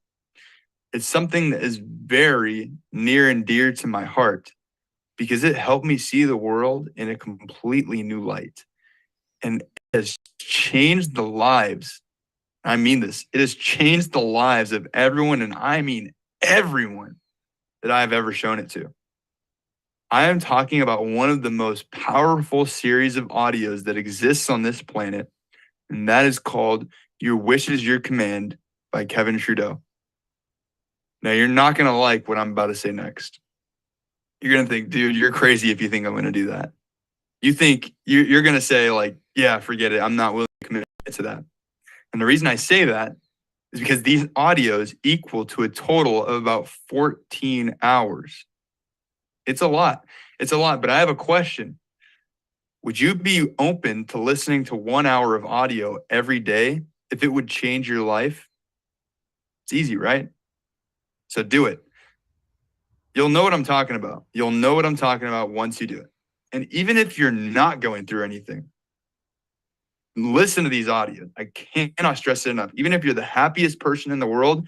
[SPEAKER 2] It's something that is very near and dear to my heart because it helped me see the world in a completely new light. And it has changed the lives. I mean this. It has changed the lives of everyone, and I mean everyone that I've ever shown it to. I am talking about one of the most powerful series of audios that exists on this planet, and that is called Your Wish is Your Command by Kevin Trudeau. Now, you're not going to like what I'm about to say next. You're going to think, dude, you're crazy if you think I'm going to do that. You think you're going to say, like, yeah, forget it. I'm not willing to commit to that. And the reason I say that is because these audios equal to a total of about 14 hours. It's a lot. It's a lot. But I have a question. Would you be open to listening to 1 hour of audio every day if it would change your life? It's easy, right? So do it. You'll know what I'm talking about. You'll know what I'm talking about once you do it. And even if you're not going through anything, listen to these audios. I cannot stress it enough. Even if you're the happiest person in the world,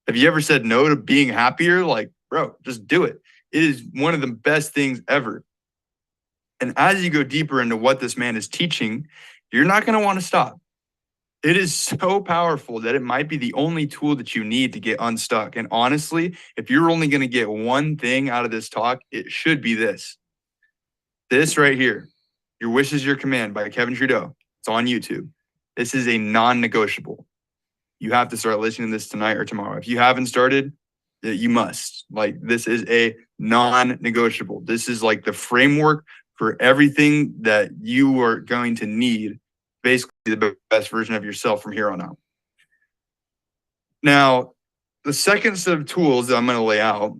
[SPEAKER 2] have you ever said no to being happier? Like, bro, just do it. It is one of the best things ever. And as you go deeper into what this man is teaching, you're not going to want to stop. It is so powerful that it might be the only tool that you need to get unstuck. And honestly, if you're only going to get one thing out of this talk, it should be this. This right here, Your Wish is Your Command by Kevin Trudeau. It's on YouTube. This is a non-negotiable. You have to start listening to this tonight or tomorrow. If you haven't started, you must. Like, this is a non-negotiable. This is like the framework for everything that you are going to need, basically the best version of yourself from here on out. Now, the second set of tools that I'm going to lay out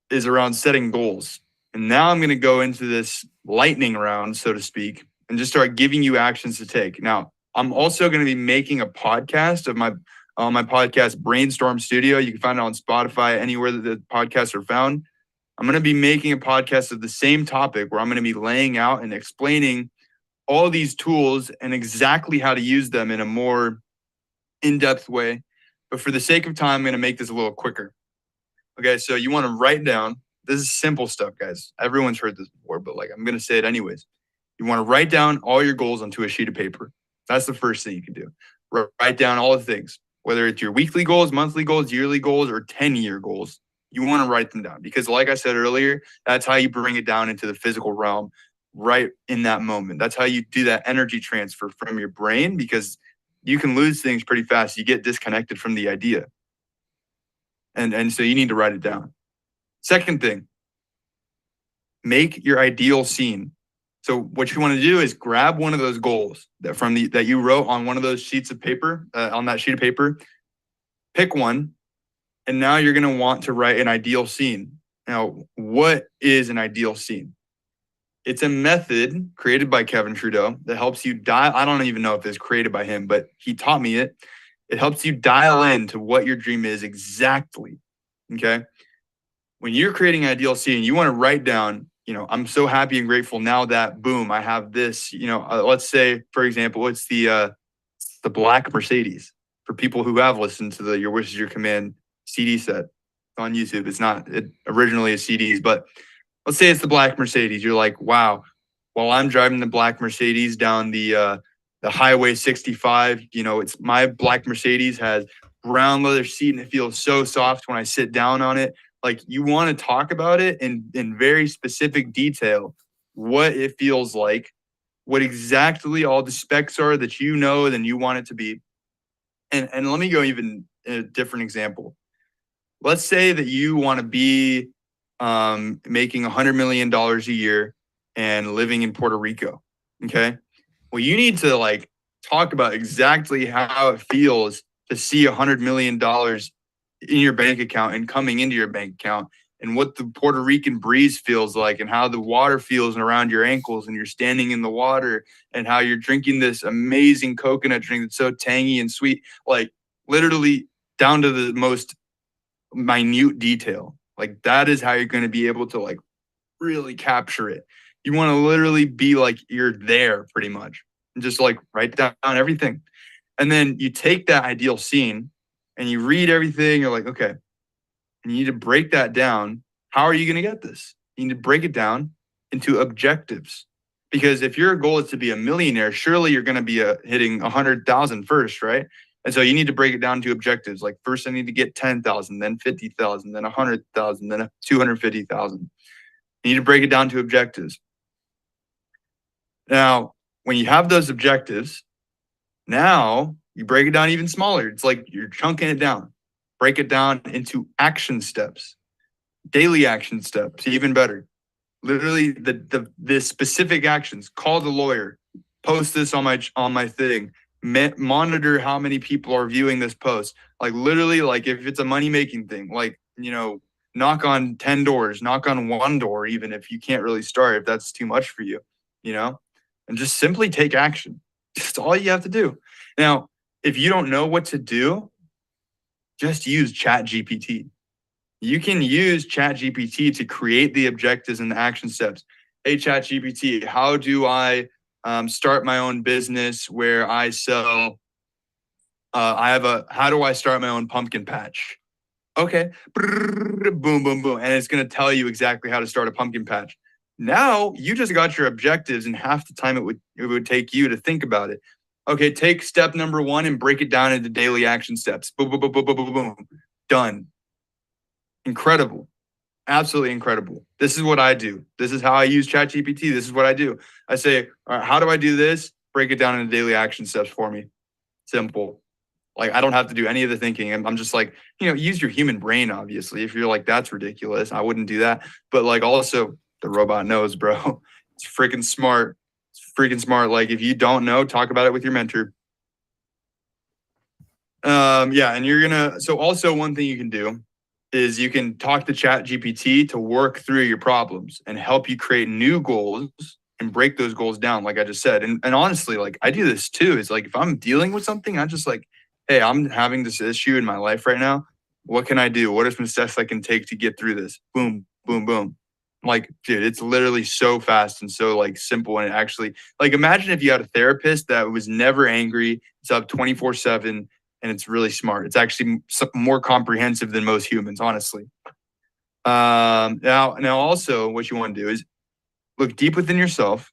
[SPEAKER 2] is around setting goals. And now I'm going to go into this lightning round, so to speak, and just start giving you actions to take. Now, I'm also going to be making a podcast of my podcast Brainstorm Studio. You can find it on Spotify, anywhere that the podcasts are found. I'm going to be making a podcast of the same topic where I'm going to be laying out and explaining all these tools and exactly how to use them in a more in-depth way. But for the sake of time, I'm going to make this a little quicker. Okay, so you want to write down. This is simple stuff, guys. Everyone's heard this before, but like, I'm going to say it anyways. You want to write down all your goals onto a sheet of paper. That's the first thing you can do. Write down all the things, whether it's your weekly goals, monthly goals, yearly goals, or 10-year goals. You want to write them down because, like I said earlier, that's how you bring it down into the physical realm right in that moment. That's how you do that energy transfer from your brain, because you can lose things pretty fast. You get disconnected from the idea. And so you need to write it down. Second thing, make your ideal scene. So what you want to do is grab one of those goals that you wrote on one of those sheets of paper, on that sheet of paper, pick one, and now you're going to want to write an ideal scene. Now, what is an ideal scene? It's a method created by Kevin Trudeau that helps you dial. I don't even know if it's created by him, but he taught me it. It helps you dial into what your dream is exactly. Okay. When you're creating an ideal scene, you want to write down, I'm so happy and grateful now that, boom, I have this, let's say, for example, it's the black Mercedes. For people who have listened to the Your Wish is Your Command CD set on YouTube. It's not originally a CDs, but let's say it's the black Mercedes. You're like, wow, while I'm driving the black Mercedes down the Highway 65, it's my black Mercedes has brown leather seat and it feels so soft when I sit down on it. Like, you want to talk about it in very specific detail, what it feels like, what exactly all the specs are that then you want it to be. And let me go even a different example. Let's say that you want to be making $100 million a year and living in Puerto Rico. Okay. Well, you need to talk about exactly how it feels to see $100 million in your bank account and coming into your bank account, and what the Puerto Rican breeze feels like, and how the water feels around your ankles, and you're standing in the water, and how you're drinking this amazing coconut drink that's so tangy and sweet, like literally down to the most minute detail. Like, that is how you're going to be able to really capture it. You want to literally be like you're there pretty much, and just write down everything. And then you take that ideal scene and you read everything, you're like, okay, and you need to break that down. How are you going to get this? You need to break it down into objectives. Because if your goal is to be a millionaire, surely you're going to be hitting 100,000 first, right? And so you need to break it down to objectives. Like first I need to get 10,000, then 50,000, then 100,000, then 250,000. You need to break it down to objectives. Now, when you have those objectives, now you break it down even smaller. It's like you're chunking it down. Break it down into action steps, daily action steps, even better. Literally the specific actions. Call the lawyer, post this on my thing, monitor how many people are viewing this post. Like literally, like if it's a money making thing, like knock on 10 doors, knock on one door, even if you can't really start, if that's too much for you, and just simply take action. That's all you have to do. Now, if you don't know what to do, just use ChatGPT. You can use ChatGPT to create the objectives and the action steps. Hey, ChatGPT, how do I start my own business where I sell? How do I start my own pumpkin patch? Okay, boom, boom, boom. And it's going to tell you exactly how to start a pumpkin patch. Now you just got your objectives in half the time it would take you to think about it. Okay, take step number 1 and break it down into daily action steps. Boom, boom, boom, boom, boom, boom, boom. Done. Incredible. Absolutely incredible. This is what I do. This is how I use ChatGPT. This is what I do. I say, all right, how do I do this? Break it down into daily action steps for me. Simple. Like, I don't have to do any of the thinking. I'm just like, use your human brain, obviously. If you're like, that's ridiculous, I wouldn't do that. But like, also, the robot knows, bro. It's freaking smart. It's freaking smart. Like, if you don't know, talk about it with your mentor. Yeah, and so also one thing you can do is you can talk to ChatGPT to work through your problems and help you create new goals and break those goals down, like I just said. And honestly, like I do this too. It's like if I'm dealing with something, I'm just like, hey, I'm having this issue in my life right now. What can I do? What are some steps I can take to get through this? Boom, boom, boom. Like, dude, it's literally so fast and so like simple. And actually, like, imagine if you had a therapist that was never angry, it's up 24/7, and it's really smart. It's actually more comprehensive than most humans, honestly. Now, also, what you want to do is look deep within yourself,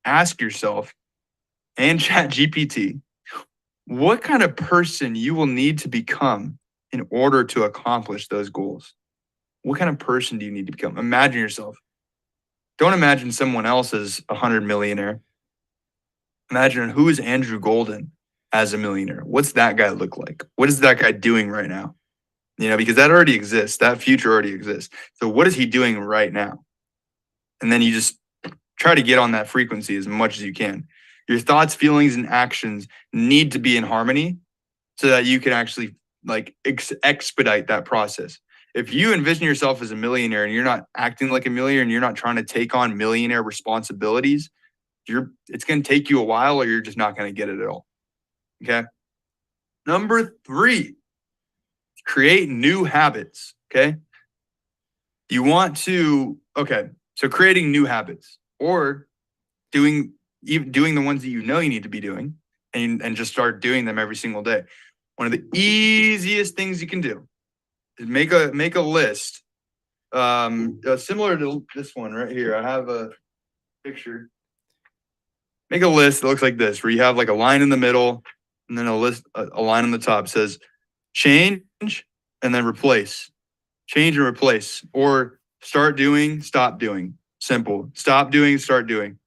[SPEAKER 2] ask yourself, and ChatGPT, what kind of person you will need to become in order to accomplish those goals. What kind of person do you need to become? Imagine yourself. Don't imagine someone else as 100 millionaire. Imagine who is Andrew Golden as a millionaire. What's that guy look like? What is that guy doing right now? Because that already exists. That future already exists. So what is he doing right now? And then you just try to get on that frequency as much as you can. Your thoughts, feelings, and actions need to be in harmony so that you can actually like expedite that process. If you envision yourself as a millionaire and you're not acting like a millionaire and you're not trying to take on millionaire responsibilities, it's going to take you a while or you're just not going to get it at all. Okay. Number 3, create new habits. Okay. So creating new habits or doing the ones that you need to be doing and just start doing them every single day. One of the easiest things you can do is make a list. Similar to this one right here. I have a picture. Make a list that looks like this, where you have like a line in the middle and then a line on the top. It says change and then replace. Change and replace, or start doing, stop doing. Simple. Stop doing, start doing.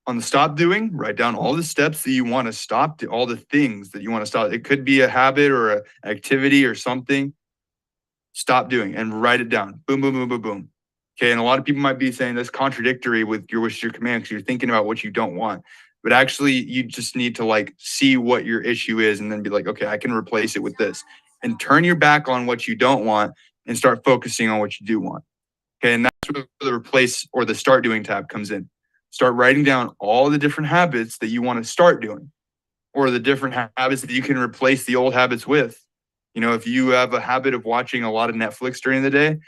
[SPEAKER 2] On the stop doing, write down all the steps that you want to stop, all the things that you want to stop. It could be a habit or an activity or something. Stop doing and write it down. Boom, boom, boom, boom, boom. Okay. And a lot of people might be saying that's contradictory with your wish, your command, because you're thinking about what you don't want. But actually, you just need to like see what your issue is and then be like, okay, I can replace it with this, and turn your back on what you don't want and start focusing on what you do want. Okay. And that's where the replace or the start doing tab comes in. Start writing down all the different habits that you want to start doing, or the different habits that you can replace the old habits with. If you have a habit of watching a lot of Netflix during the day,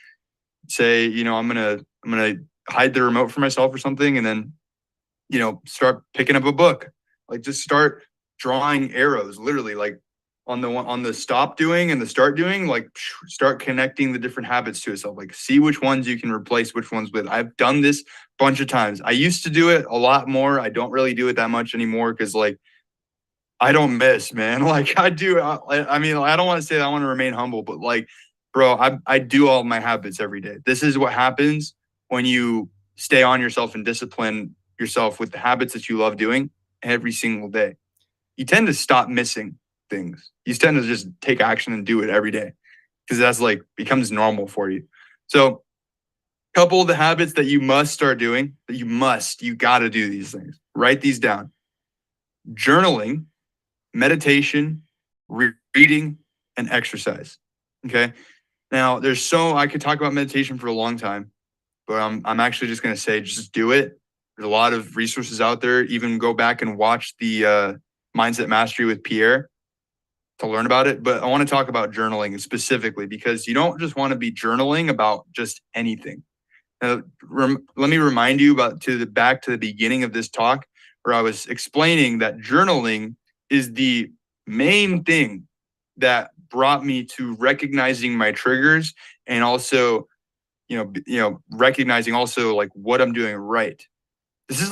[SPEAKER 2] say, I'm gonna hide the remote for myself or something, and then, start picking up a book. Like just start drawing arrows, literally, like on the stop doing and the start doing, like start connecting the different habits to itself. Like see which ones you can replace which ones with. I've done this a bunch of times. I used to do it a lot more. I don't really do it that much anymore because like I don't miss, man. Like I do. I mean, I don't want to say that I want to remain humble, but like, bro, I do all my habits every day. This is what happens when you stay on yourself and discipline yourself with the habits that you love doing every single day. You tend to stop missing things. You tend to just take action and do it every day because that's like becomes normal for you. So, couple of the habits that you must start doing, you got to do these things. Write these down. Journaling, meditation, reading, and exercise. Okay. Now, I could talk about meditation for a long time, but I'm actually just going to say, just do it. There's a lot of resources out there. Even go back and watch the Mindset Mastery with Pierre to learn about it. But I want to talk about journaling specifically because you don't just want to be journaling about just anything. Let me remind you back to the beginning of this talk where I was explaining that journaling is the main thing that brought me to recognizing my triggers and also, recognizing also like what I'm doing right. This is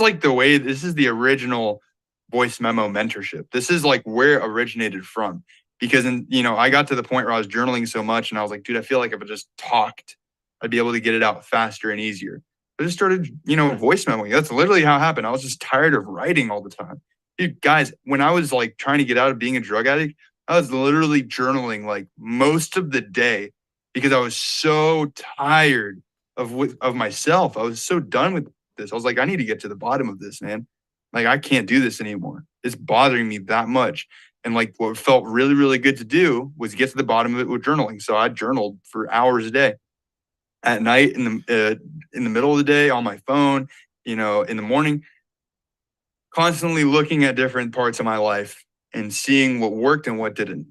[SPEAKER 2] the original voice memo mentorship. This is like where it originated from. Because I got to the point where I was journaling so much and I was like, dude, I feel like if I just talked, I'd be able to get it out faster and easier. I just started, voice memoing. That's literally how it happened. I was just tired of writing all the time. Dude, guys, when I was like trying to get out of being a drug addict, I was literally journaling like most of the day because I was so tired of myself. I was so done with this. I was like, I need to get to the bottom of this, man. Like, I can't do this anymore. It's bothering me that much. And like what felt really, really good to do was get to the bottom of it with journaling. So I journaled for hours a day, at night, in the middle of the day, on my phone, in the morning, constantly looking at different parts of my life and seeing what worked and what didn't,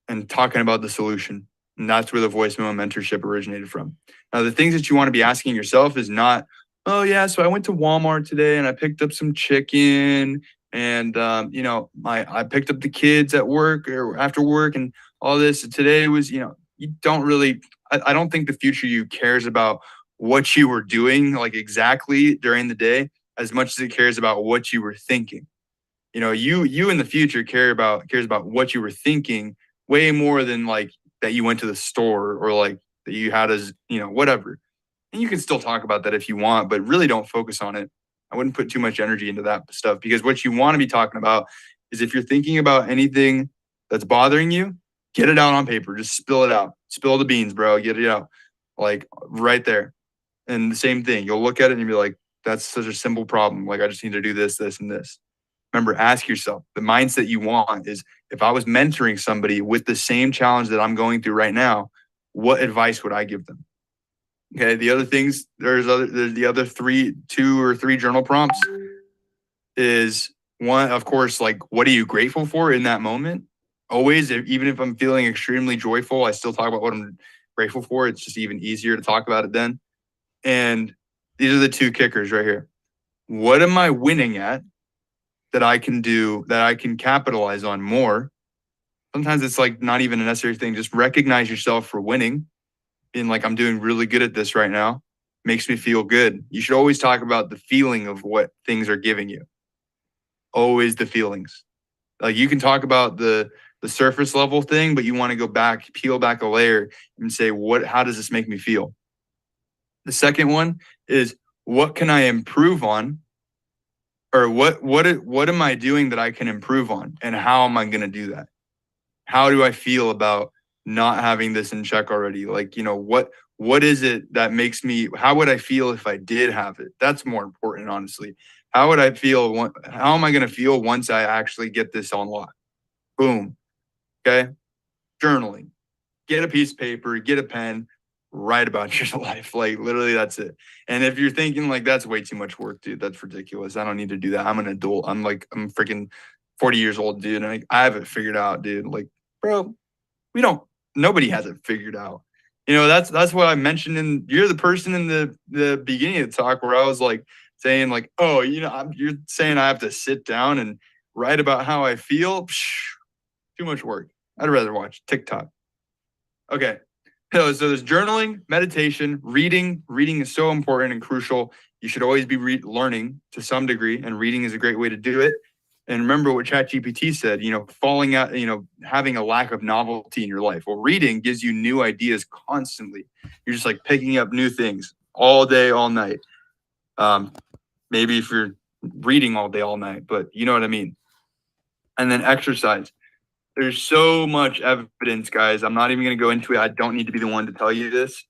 [SPEAKER 2] and talking about the solution. And that's where the voice memo mentorship originated from. Now, the things that you want to be asking yourself is not, oh yeah, so I went to Walmart today and I picked up some chicken and I picked up the kids at work or after work and all this. And today was, you don't really. I don't think the future you cares about what you were doing like exactly during the day as much as it cares about what you were thinking. You in the future cares about what you were thinking way more than like that you went to the store or like that you had as, whatever. And you can still talk about that if you want, but really don't focus on it. I wouldn't put too much energy into that stuff because what you want to be talking about is if you're thinking about anything that's bothering you, get it out on paper. Just spill it out. Spill the beans, bro. Get it out. Like right there. And the same thing. You'll look at it and you'll be like, that's such a simple problem. Like I just need to do this, this, and this. Remember, ask yourself, the mindset you want is if I was mentoring somebody with the same challenge that I'm going through right now, what advice would I give them? Okay. The other things, there's the other two or three journal prompts is one, of course, like what are you grateful for in that moment? Always, even if I'm feeling extremely joyful, I still talk about what I'm grateful for. It's just even easier to talk about it then. And these are the two kickers right here. What am I winning at that I can do, that I can capitalize on more? Sometimes it's like not even a necessary thing. Just recognize yourself for winning. Being like, I'm doing really good at this right now. Makes me feel good. You should always talk about the feeling of what things are giving you. Always the feelings. Like you can talk about the surface level thing, but you want to go back, peel back a layer and say, how does this make me feel? The second one is what can I improve on? Or what am I doing that I can improve on? And how am I going to do that? How do I feel about not having this in check already? Like, what is it that makes me, how would I feel if I did have it? That's more important, honestly. How would I feel? How am I going to feel once I actually get this on lock? Boom. Okay. Journaling. Get a piece of paper, get a pen, write about your life. Like literally that's it. And if you're thinking like that's way too much work, dude, that's ridiculous. I don't need to do that. I'm an adult. I'm freaking 40 years old, dude. And I have it figured out, dude. Like, bro, nobody has it figured out. That's what I mentioned you're the person in the beginning of the talk where I was like saying like, oh, you're saying I have to sit down and write about how I feel. Psh, too much work. I'd rather watch TikTok. Okay. So there's journaling, meditation, reading. Reading is so important and crucial. You should always be learning to some degree, and reading is a great way to do it. And remember what ChatGPT said, falling out, having a lack of novelty in your life. Well, reading gives you new ideas constantly. You're just like picking up new things all day, all night. Maybe if you're reading all day, all night, but you know what I mean. And then exercise. There's so much evidence, guys. I'm not even going to go into it. I don't need to be the one to tell you this.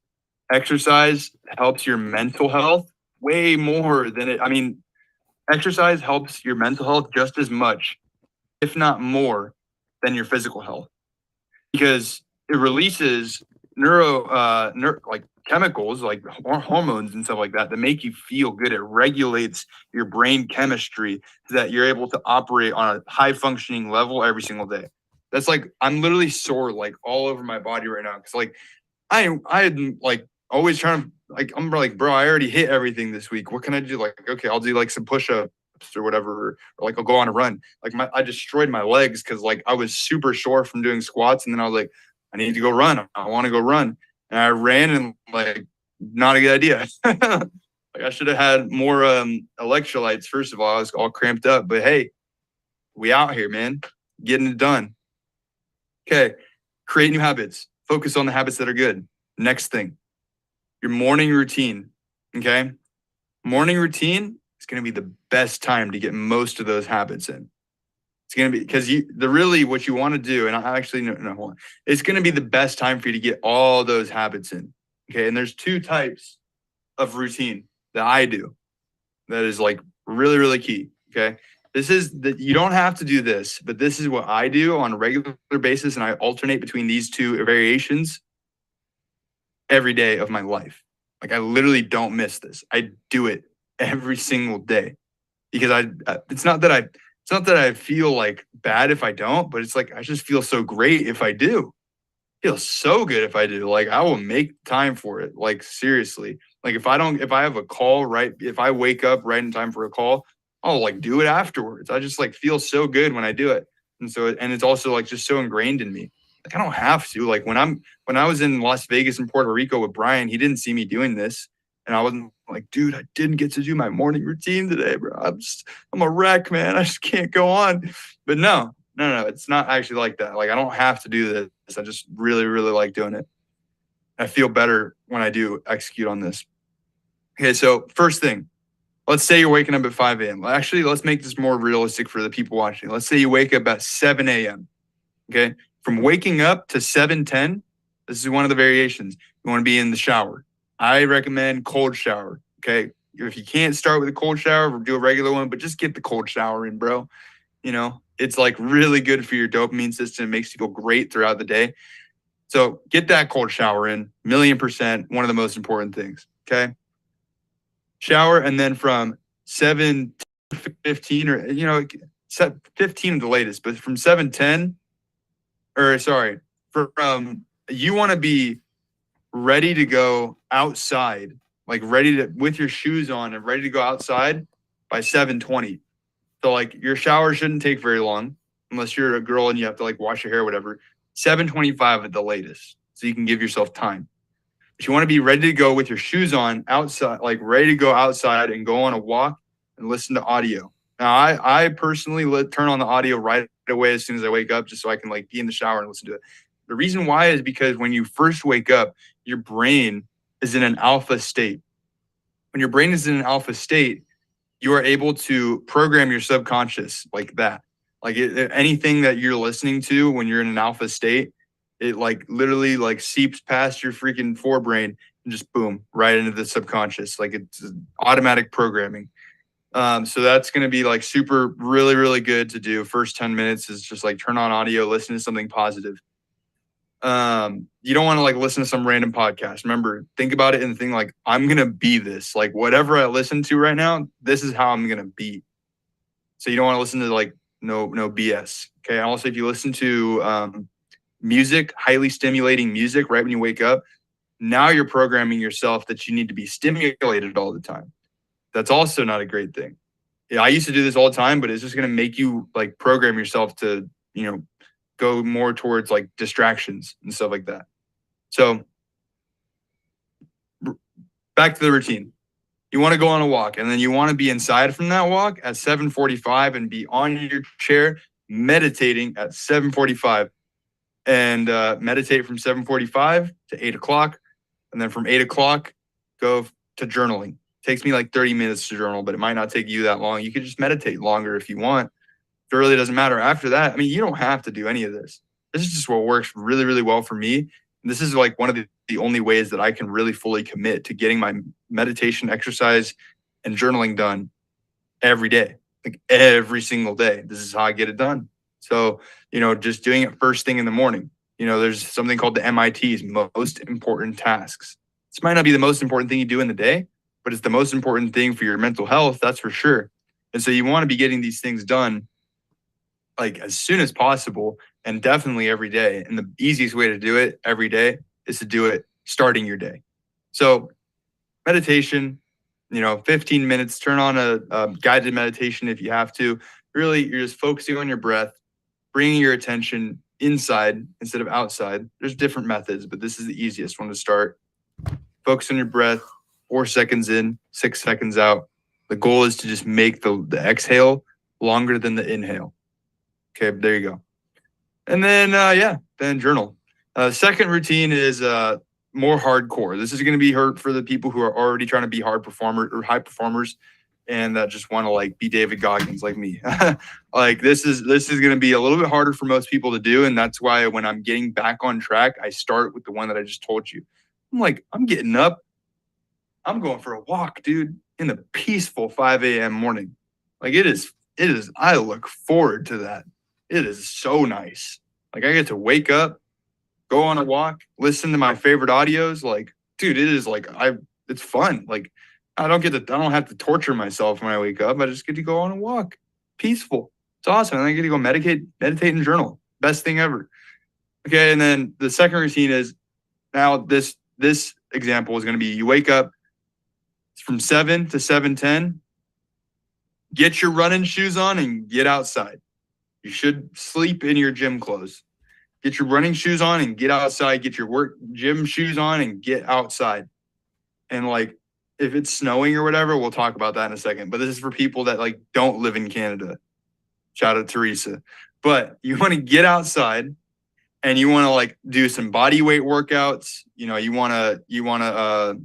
[SPEAKER 2] Exercise helps your mental health way more than it. I mean, exercise helps your mental health just as much, if not more, than your physical health, because it releases like chemicals, like hormones and stuff like that make you feel good. It regulates your brain chemistry so that you're able to operate on a high functioning level every single day. That's like, I'm literally sore like all over my body right now. Cause like I like always trying to like, I'm like, bro, I already hit everything this week. What can I do? Like, okay, I'll do like some push-ups or whatever, or like I'll go on a run. Like I destroyed my legs because like I was super sore from doing squats, and then I was like, I need to go run. I want to go run, and I ran, and like, not a good idea. Like I should have had more electrolytes. First of all, I was all cramped up, but hey, we out here, man, getting it done. Okay, create new habits. Focus on the habits that are good. Next thing, your morning routine. Okay, morning routine is going to be the best time to get most of those habits in. It's going to be because what you want to do, and I actually no, hold on. It's going to be the best time for you to get all those habits in. Okay, and there's two types of routine that I do that is like really, really key. Okay, this is that you don't have to do this, but this is what I do on a regular basis, and I alternate between these two variations every day of my life. Like I literally don't miss this. I do it every single day because it's not that I feel like bad if I don't, but it's like I just feel so great if I do. Feel so good if I do. Like I will make time for it. Like seriously. Like if I have a call, right? If I wake up right in time for a call, I'll like do it afterwards. I just like feel so good when I do it. And it's also like just so ingrained in me. Like I don't have to. Like when I was in Las Vegas and Puerto Rico with Brian, he didn't see me doing this. And I wasn't like, dude, I didn't get to do my morning routine today, bro. I'm a wreck, man. I just can't go on. But no, it's not actually like that. Like I don't have to do this. I just really, really like doing it. I feel better when I do execute on this. Okay, so first thing, let's say you're waking up at 5 a.m. Actually, let's make this more realistic for the people watching. Let's say you wake up at 7 a.m. Okay, from waking up to 7:10, this is one of the variations. You want to be in the shower. I recommend cold shower. Okay, if you can't start with a cold shower, do a regular one, but just get the cold shower in, bro. It's like really good for your dopamine system. It makes you feel great throughout the day. So get that cold shower in, 1,000,000%, one of the most important things. Okay. Shower, and then from 7 to 15, or 15 at the latest, but from 7:10, you want to be ready to go outside, like ready to with your shoes on and ready to go outside by 7:20. So like your shower shouldn't take very long unless you're a girl and you have to like wash your hair or whatever. 7:25 at the latest, so you can give yourself time. But you want to be ready to go with your shoes on outside, like ready to go outside and go on a walk and listen to audio. Now, I personally turn on the audio right away as soon as I wake up, just so I can like be in the shower and listen to it. The reason why is because when you first wake up, your brain is in an alpha state. When your brain is in an alpha state, you are able to program your subconscious like that. Like anything that you're listening to when you're in an alpha state, it like literally like seeps past your freaking forebrain and just boom, right into the subconscious. Like it's automatic programming. So that's going to be like super, really, really good to do. First 10 minutes is just like turn on audio, listen to something positive. You don't want to like listen to some random podcast. Remember, think about it and think like, I'm going to be this, like whatever I listen to right now, this is how I'm going to be. So you don't want to listen to like, no BS. Okay. And also if you listen to, music, highly stimulating music right when you wake up, now you're programming yourself that you need to be stimulated all the time. That's also not a great thing. Yeah, I used to do this all the time, but it's just going to make you like program yourself to, go more towards like distractions and stuff like that. So back to the routine. You want to go on a walk, and then you want to be inside from that walk at 7:45 and be on your chair meditating at 7:45, and meditate from 7:45 to 8 o'clock. And then from 8 o'clock, go to journaling. Takes me like 30 minutes to journal, but it might not take you that long. You could just meditate longer if you want. It really doesn't matter. After that, I mean, you don't have to do any of this. This is just what works really, really well for me. And this is like one of the only ways that I can really fully commit to getting my meditation, exercise, and journaling done every day, like every single day. This is how I get it done. So, just doing it first thing in the morning. There's something called the MIT's, most important tasks. This might not be the most important thing you do in the day, but it's the most important thing for your mental health, that's for sure. And so you want to be getting these things done like as soon as possible, and definitely every day. And the easiest way to do it every day is to do it starting your day. So meditation, 15 minutes, turn on a guided meditation if you have to. Really, you're just focusing on your breath, bringing your attention inside instead of outside. There's different methods, but this is the easiest one to start. Focus on your breath, 4 seconds in, 6 seconds out. The goal is to just make the exhale longer than the inhale. Okay, there you go. And then, then journal. Second routine is more hardcore. This is going to be hard for the people who are already trying to be high performers and that just want to like be David Goggins like me. Like this is going to be a little bit harder for most people to do. And that's why when I'm getting back on track, I start with the one that I just told you. I'm getting up. I'm going for a walk, dude, in the peaceful 5 a.m. morning. Like it is, I look forward to that. It is so nice. Like I get to wake up, go on a walk, listen to my favorite audios. Like, dude, it is like, it's fun. Like I don't have to torture myself when I wake up. I just get to go on a walk. Peaceful. It's awesome. And I get to go meditate and journal. Best thing ever. Okay. And then the second routine is now this example is going to be you wake up from 7 to 7:10, get your running shoes on and get outside. You should sleep in your gym clothes. Get your running shoes on and get outside. Get your work gym shoes on and get outside. And like, if it's snowing or whatever, we'll talk about that in a second. But this is for people that like don't live in Canada. Shout out Teresa. But you want to get outside and you want to like do some body weight workouts. You want to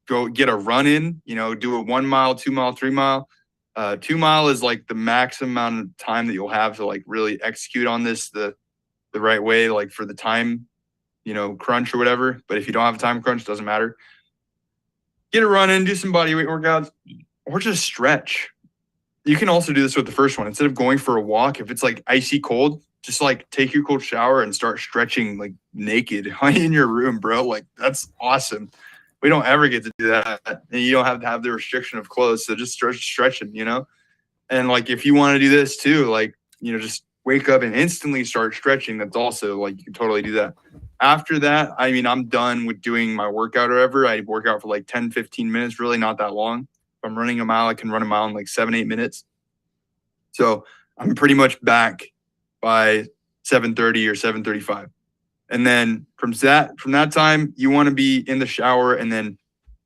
[SPEAKER 2] go get a run in, do a 1 mile, 2 mile, 3 mile. 2 mile is like the max amount of time that you'll have to like really execute on this the right way, like for the time, crunch or whatever. But if you don't have a time crunch, it doesn't matter. Get a run in, do some body weight workouts, or just stretch. You can also do this with the first one. Instead of going for a walk, if it's like icy cold, just like take your cold shower and start stretching like naked in your room, bro. Like that's awesome. We don't ever get to do that. And you don't have to have the restriction of clothes. So just stretching, And like, if you want to do this too, like, just wake up and instantly start stretching. That's also like, you can totally do that. After that, I mean, I'm done with doing my workout or whatever. I work out for like 10, 15 minutes, really not that long. If I'm running a mile, I can run a mile in like 7-8 minutes. So I'm pretty much back by 7:30 or 7:35. And then from that time, you want to be in the shower and then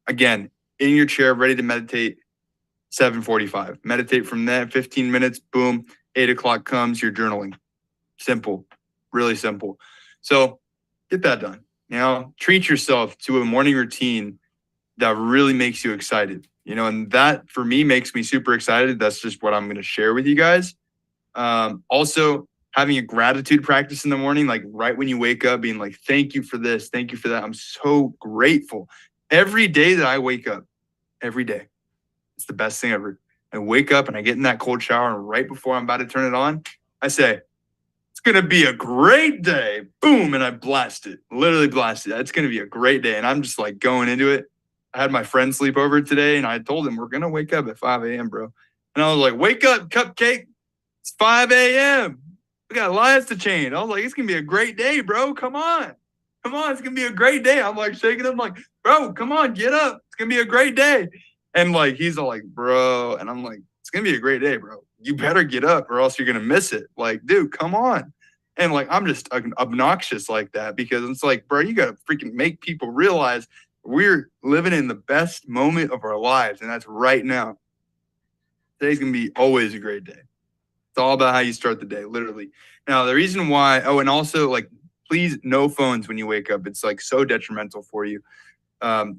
[SPEAKER 2] again, in your chair, ready to meditate, 7:45. Meditate from that 15 minutes, boom, 8 o'clock comes, you're journaling. Simple, really simple. So get that done. Treat yourself to a morning routine that really makes you excited. And that for me makes me super excited. That's just what I'm going to share with you guys. Also, having a gratitude practice in the morning, like right when you wake up, being like, thank you for this, thank you for that. I'm so grateful. Every day that I wake up, every day, it's the best thing ever. I wake up and I get in that cold shower, and right before I'm about to turn it on, I say, it's going to be a great day. Boom. And I blast it, literally blast it. It's going to be a great day. And I'm just like going into it. I had my friend sleep over today and I told him we're going to wake up at 5 a.m., bro. And I was like, wake up, cupcake. It's 5 a.m. We got lives to change. I was like, it's going to be a great day, bro. Come on. It's going to be a great day. I'm like shaking him like, bro, come on, get up. It's going to be a great day. And like, he's all like, bro. And I'm like, it's going to be a great day, bro. You better get up or else you're going to miss it. Like, dude, come on. And like, I'm just obnoxious like that because it's like, bro, you got to freaking make people realize we're living in the best moment of our lives. And that's right now. Today's going to be always a great day. It's all about how you start the day, literally. Now, the reason why, and also like, please no phones when you wake up. It's like so detrimental for you.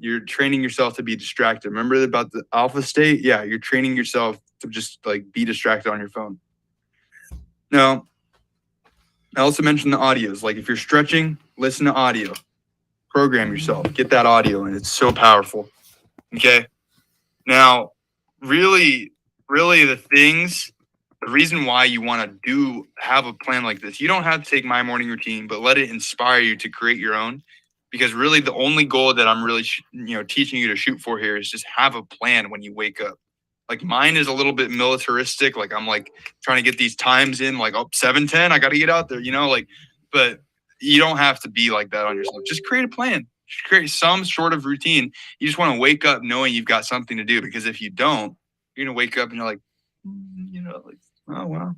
[SPEAKER 2] You're training yourself to be distracted. Remember about the alpha state? Yeah, you're training yourself to just like be distracted on your phone. Now, I also mentioned the audios. Like if you're stretching, listen to audio. Program yourself. Get that audio, and it's so powerful. Okay. Now, really, the reason why you want to have a plan like this, you don't have to take my morning routine, but let it inspire you to create your own. Because really, the only goal that I'm really, teaching you to shoot for here is just have a plan when you wake up. Like mine is a little bit militaristic. Like I'm like trying to get these times in, like 7:10, I got to get out there, but you don't have to be like that on yourself. Just create a plan. Just create some sort of routine. You just want to wake up knowing you've got something to do, because if you don't, you're going to wake up and you're like, oh, wow,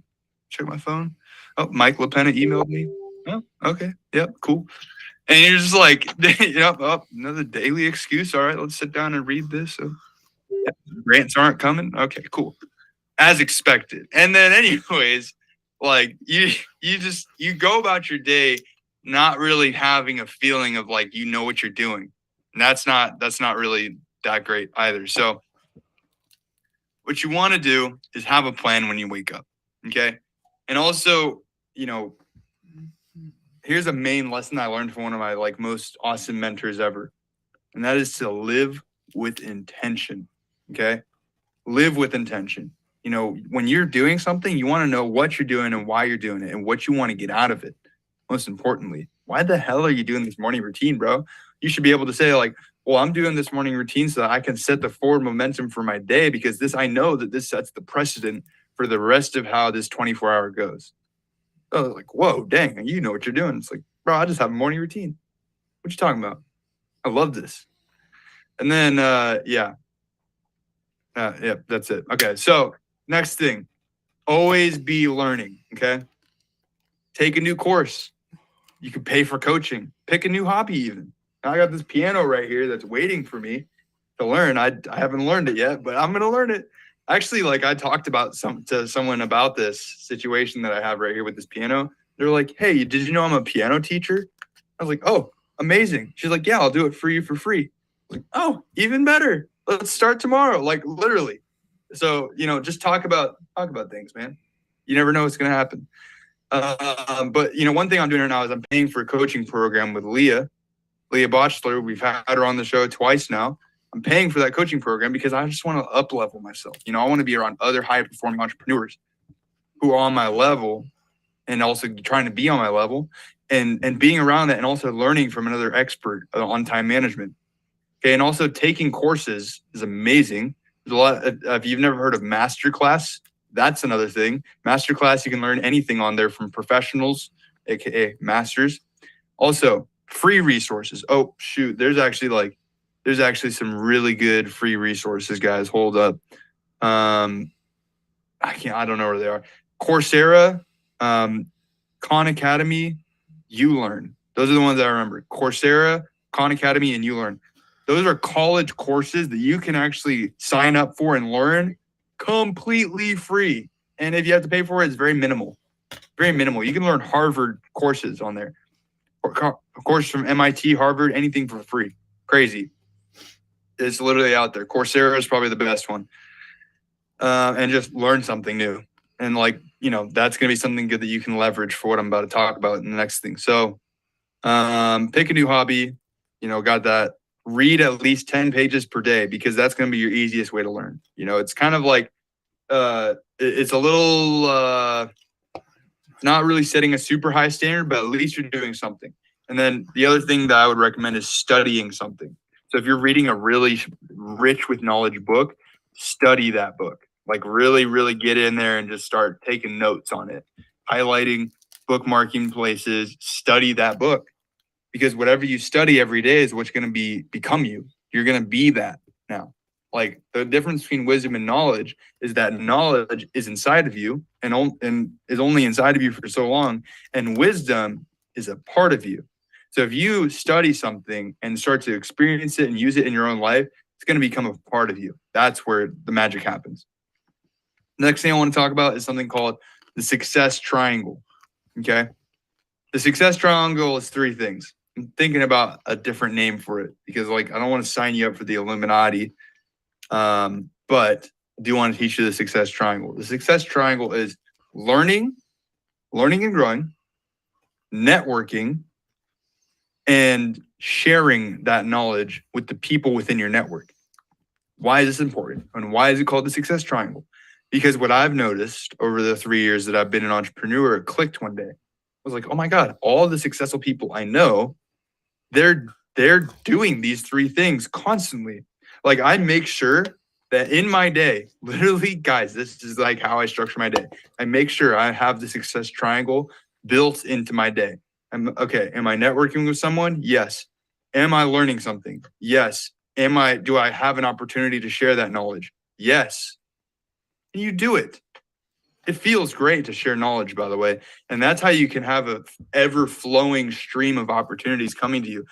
[SPEAKER 2] check my phone. Oh, Mike LaPena emailed me. Oh, okay. Yep. Cool. And you're just like, another daily excuse. All right, let's sit down and read this. So grants aren't coming. Okay, cool. As expected. And then anyways, like you go about your day not really having a feeling of like what you're doing. And that's not really that great either. So what you want to do is have a plan when you wake up. Okay. And also, here's a main lesson I learned from one of my like most awesome mentors ever. And that is to live with intention. Okay. Live with intention. When you're doing something, you want to know what you're doing and why you're doing it and what you want to get out of it. Most importantly, why the hell are you doing this morning routine, bro? You should be able to say like, well, I'm doing this morning routine so that I can set the forward momentum for my day, because I know that this sets the precedent for the rest of how this 24-hour goes. Oh, like, whoa, dang, you know what you're doing. It's like, bro, I just have a morning routine. What you talking about? I love this. And then, yeah, that's it. Okay, so next thing, always be learning, okay? Take a new course. You can pay for coaching. Pick a new hobby even. I got this piano right here that's waiting for me to learn. I haven't learned it yet, but I'm going to learn it. Actually, like I talked about to someone about this situation that I have right here with this piano. They're like, hey, did you know I'm a piano teacher? I was like, oh, amazing. She's like, yeah, I'll do it for you for free. I was like, oh, even better. Let's start tomorrow. Like literally. So, just talk about things, man. You never know what's going to happen. But, one thing I'm doing right now is I'm paying for a coaching program with Leah Botchler. We've had her on the show twice now. I'm paying for that coaching program because I just want to up level myself. I want to be around other high performing entrepreneurs who are on my level and also trying to be on my level and being around that and also learning from another expert on time management. Okay. And also taking courses is amazing. There's a lot of, if you've never heard of Masterclass, that's another thing. Masterclass, you can learn anything on there from professionals, aka masters. Also, free resources. Oh, shoot. There's actually some really good free resources, guys. Hold up. I don't know where they are. Coursera, Khan Academy, ULearn. Those are the ones I remember. Coursera, Khan Academy, and ULearn. Those are college courses that you can actually sign up for and learn completely free. And if you have to pay for it, it's very minimal. Very minimal. You can learn Harvard courses on there. Of course, from MIT, Harvard, anything for free. Crazy. It's literally out there. Coursera is probably the best one. And just learn something new. And that's going to be something good that you can leverage for what I'm about to talk about in the next thing. So pick a new hobby, got that. Read at least 10 pages per day, because that's going to be your easiest way to learn. It's kind of like, it's a little, not really setting a super high standard, but at least you're doing something. And then the other thing that I would recommend is studying something. So if you're reading a really rich with knowledge book, study that book. Like really, really get in there and just start taking notes on it, highlighting, bookmarking places, study that book. Because whatever you study every day is what's going to become you. You're going to be that now. Like the difference between wisdom and knowledge is that knowledge is inside of you and is only inside of you for so long, and wisdom is a part of you. So if you study something and start to experience it and use it in your own life, it's going to become a part of you. That's where the magic happens. Next thing I want to talk about is something called the success triangle. Okay. The success triangle is three things. I'm thinking about a different name for it because, like, I don't want to sign you up for the Illuminati, but I do want to teach you the success triangle. The success triangle is learning and growing, networking, and sharing that knowledge with the people within your network. Why is this important? And why is it called the success triangle? Because what I've noticed over the 3 years that I've been an entrepreneur, it clicked one day. I was like, oh my God, all the successful people I know, they're doing these three things constantly. Like I make sure that in my day, literally, guys, this is like how I structure my day. I make sure I have the success triangle built into my day. Am I networking with someone? Yes. Am I learning something? Yes. Do I have an opportunity to share that knowledge? Yes. And you do it. It feels great to share knowledge, by the way. And that's how you can have a ever flowing stream of opportunities coming to you.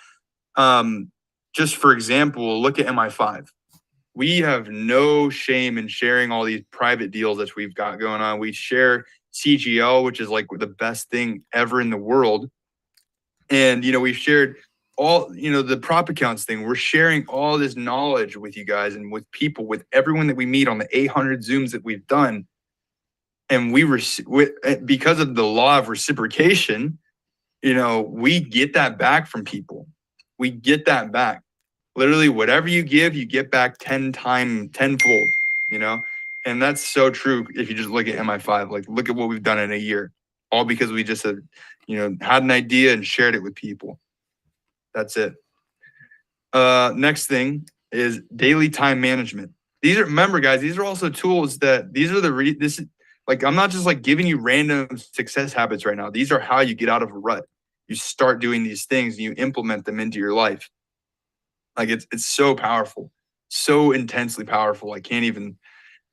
[SPEAKER 2] Just for example, look at Mi5. We have no shame in sharing all these private deals that we've got going on. We share CGL, which is like the best thing ever in the world. And, we've shared all, the prop accounts thing. We're sharing all this knowledge with you guys and with people, with everyone that we meet on the 800 Zooms that we've done. And because of the law of reciprocation, we get that back from people. We get that back. Literally, whatever you give, you get back tenfold, and that's so true. If you just look at Mi5, like look at what we've done in a year, all because we just had an idea and shared it with people. That's it. Next thing is daily time management. Remember, guys, these are also tools that I'm not just like giving you random success habits right now. These are how you get out of a rut. You start doing these things and you implement them into your life. Like it's so powerful, so intensely powerful. I can't even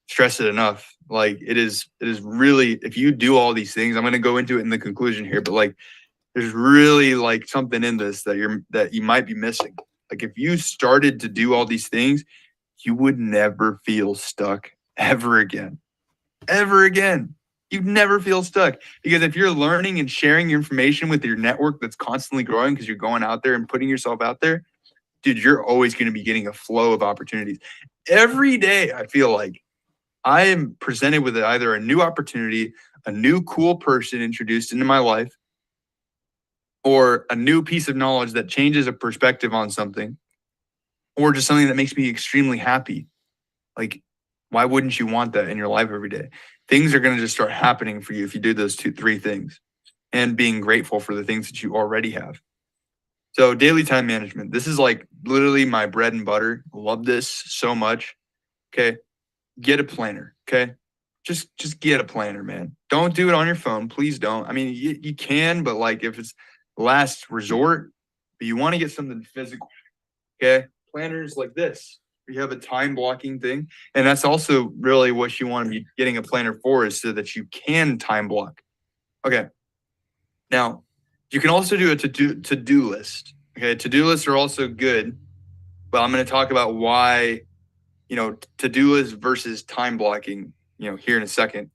[SPEAKER 2] stress it enough. Like it is really, if you do all these things, I'm going to go into it in the conclusion here, but like there's really like something in this that you might be missing. Like if you started to do all these things, you would never feel stuck ever again. Ever again. You'd never feel stuck because if you're learning and sharing your information with your network that's constantly growing because you're going out there and putting yourself out there, dude, you're always going to be getting a flow of opportunities. Every day, I feel like I am presented with either a new opportunity, a new cool person introduced into my life, or a new piece of knowledge that changes a perspective on something, or just something that makes me extremely happy. Like, why wouldn't you want that in your life every day? Things are going to just start happening for you if you do those 2-3 things, and being grateful for the things that you already have. So daily time management, this is like literally my bread and butter. Love this so much. Okay. Get a planner. Okay. Just get a planner, man. Don't do it on your phone. Please don't. I mean, you can, but like if it's last resort, but you want to get something physical. Okay. Planners like this. You have a time blocking thing. And that's also really what you want to be getting a planner for, is so that you can time block. Okay. Now, you can also do a to-do list. Okay, to-do lists are also good, but I'm going to talk about why, to-do lists versus time blocking, here in a second.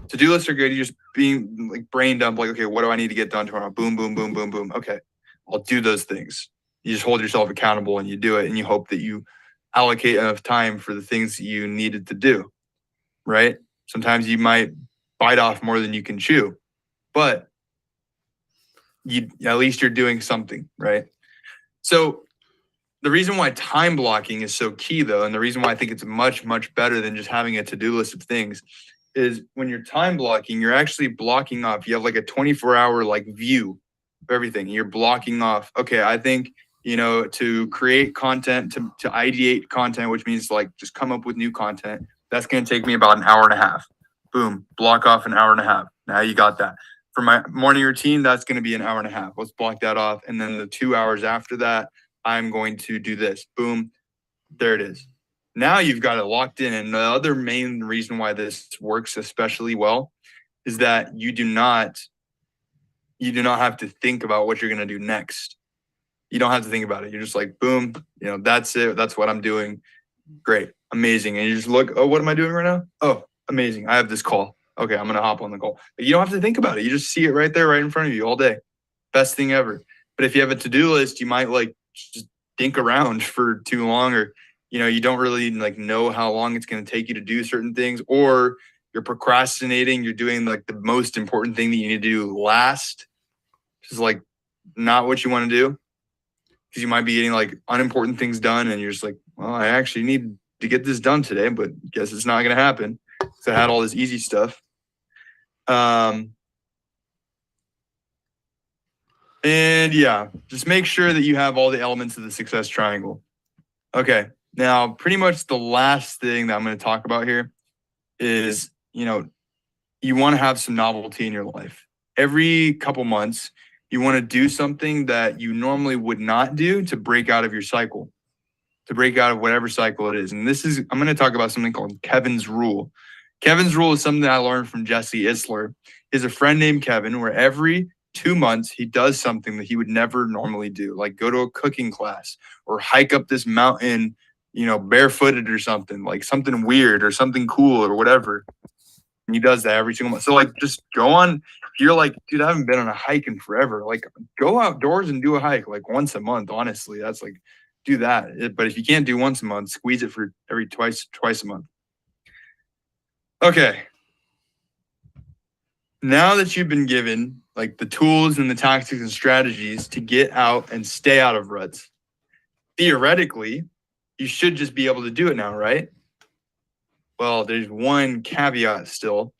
[SPEAKER 2] To-do lists are good. You're just being like brain dump, like, okay, what do I need to get done tomorrow? Boom, boom, boom, boom, boom. Okay, I'll do those things. You just hold yourself accountable and you do it, and you hope that you allocate enough time for the things that you needed to do, right? Sometimes you might bite off more than you can chew, but at least you're doing something, right? So the reason why time blocking is so key, though, and the reason why I think it's much, much better than just having a to-do list of things, is when you're time blocking, you're actually blocking off. You have like a 24-hour like view of everything. You're blocking off. Okay, I think to create content, to ideate content, which means like just come up with new content. That's going to take me about an hour and a half. Boom, block off an hour and a half. Now you got that. For my morning routine, that's going to be an hour and a half. Let's block that off. And then the 2 hours after that, I'm going to do this. Boom. There it is. Now you've got it locked in. And the other main reason why this works especially well is that you do not have to think about what you're going to do next. You don't have to think about it. You're just like, boom, that's it. That's what I'm doing. Great. Amazing. And you just look, oh, what am I doing right now? Oh, amazing. I have this call. Okay, I'm going to hop on the call. But you don't have to think about it. You just see it right there, right in front of you all day. Best thing ever. But if you have a to-do list, you might just think around for too long, or, you don't really know how long it's going to take you to do certain things, or you're procrastinating. You're doing the most important thing that you need to do last. Just not what you want to do. Because you might be getting unimportant things done, and you're just like, well, I actually need to get this done today, but guess it's not going to happen. So I had all this easy stuff. And yeah, just make sure that you have all the elements of the success triangle. Okay. Now, pretty much the last thing that I'm going to talk about here is, you want to have some novelty in your life. Every couple months, you want to do something that you normally would not do to break out of your cycle, to break out of whatever cycle it is. And I'm going to talk about something called Kevin's Rule. Kevin's Rule is something that I learned from Jesse Isler. He's a friend named Kevin, where every 2 months he does something that he would never normally do, like go to a cooking class or hike up this mountain, barefooted or something, like something weird or something cool or whatever. And he does that every single month. So just go on. If you're like, dude, I haven't been on a hike in forever, go outdoors and do a hike once a month. Honestly, that's do that. But if you can't do once a month, squeeze it for every twice a month. Okay. Now that you've been given the tools and the tactics and strategies to get out and stay out of ruts, theoretically, you should just be able to do it now, right? Well, there's one caveat still,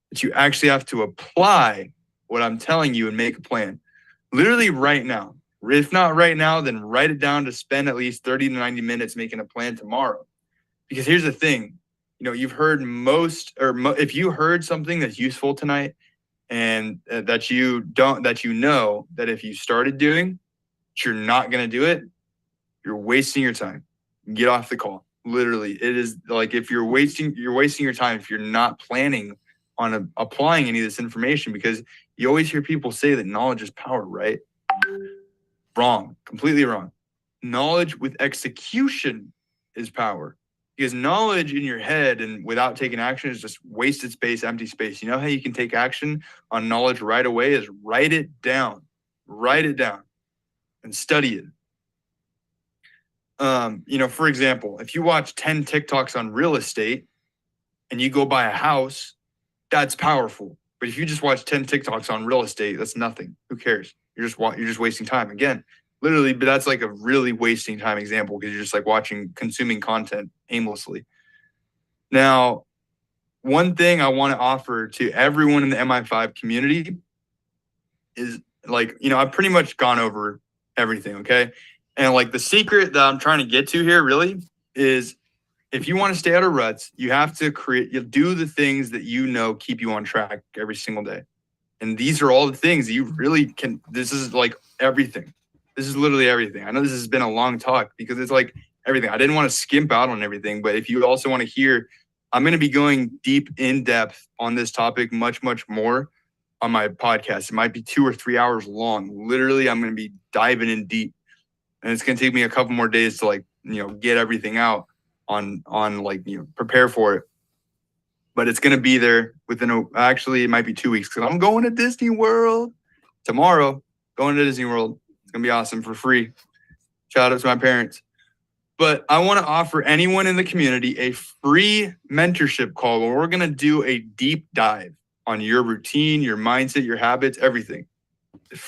[SPEAKER 2] that you actually have to apply what I'm telling you and make a plan. Literally right now. If not right now, then write it down to spend at least 30 to 90 minutes making a plan tomorrow. Because here's the thing, you've heard if you heard something that's useful tonight, and that if you started doing, but you're not going to do it, you're wasting your time. Get off the call. Literally, it is if you're wasting your time if you're not planning on applying any of this information, because you always hear people say that knowledge is power, right? Wrong, completely wrong. Knowledge with execution is power. Because knowledge in your head and without taking action is just wasted space, empty space. You know how you can take action on knowledge right away is write it down and study it. For example, if you watch 10 TikToks on real estate and you go buy a house, that's powerful. But if you just watch 10 TikToks on real estate, that's nothing. Who cares? You're just wasting time. Again, literally, but that's a really wasting time example, because you're just consuming content aimlessly. Now, one thing I want to offer to everyone in the Mi5 community is I've pretty much gone over everything. Okay. And the secret that I'm trying to get to here really is, if you want to stay out of ruts, you have to do the things that keep you on track every single day. And these are all the things that you really can. This is everything. This is literally everything. I know this has been a long talk because it's everything. I didn't want to skimp out on everything, but if you also want to hear, I'm going to be going deep in depth on this topic much, much more on my podcast. It might be 2 or 3 hours long. Literally, I'm going to be diving in deep, and it's going to take me a couple more days to get everything out on prepare for it. But it's going to be there actually it might be 2 weeks, because I'm going to Disney World tomorrow. Going to Disney World. It's going to be awesome for free. Shout out to my parents. But I want to offer anyone in the community a free mentorship call where we're going to do a deep dive on your routine, your mindset, your habits, everything.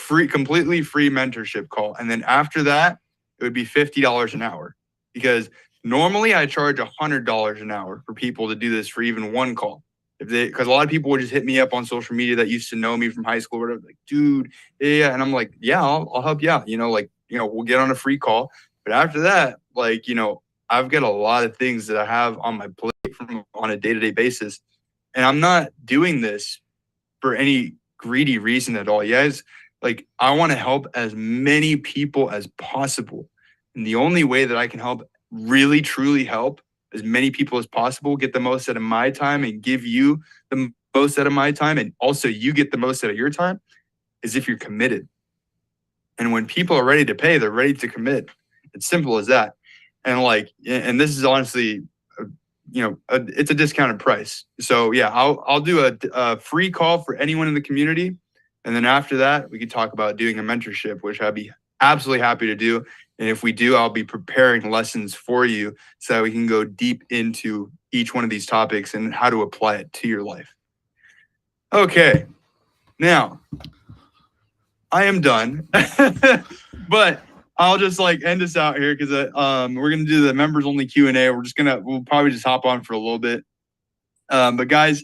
[SPEAKER 2] Completely free mentorship call. And then after that, it would be $50 an hour, because normally I charge $100 an hour for people to do this for even one call. Because a lot of people would just hit me up on social media that used to know me from high school or whatever, dude, yeah. And I'm like, yeah, I'll help you out. We'll get on a free call. But after that, I've got a lot of things that I have on my plate on a day-to-day basis. And I'm not doing this for any greedy reason at all. Yes, I want to help as many people as possible. And the only way that I can help, really, truly help, as many people as possible, get the most out of my time, and give you the most out of my time, and also you get the most out of your time, is if you're committed. And when people are ready to pay, they're ready to commit. It's simple as that. And like, and this is honestly, it's a discounted price. So yeah, I'll do a free call for anyone in the community. And then after that, we can talk about doing a mentorship, which I'd be absolutely happy to do. And if we do, I'll be preparing lessons for you so that we can go deep into each one of these topics and how to apply it to your life. Okay. Now, I am done. But I'll just like end us out here because we're gonna do the members only Q&A. We'll probably just hop on for a little bit. But guys,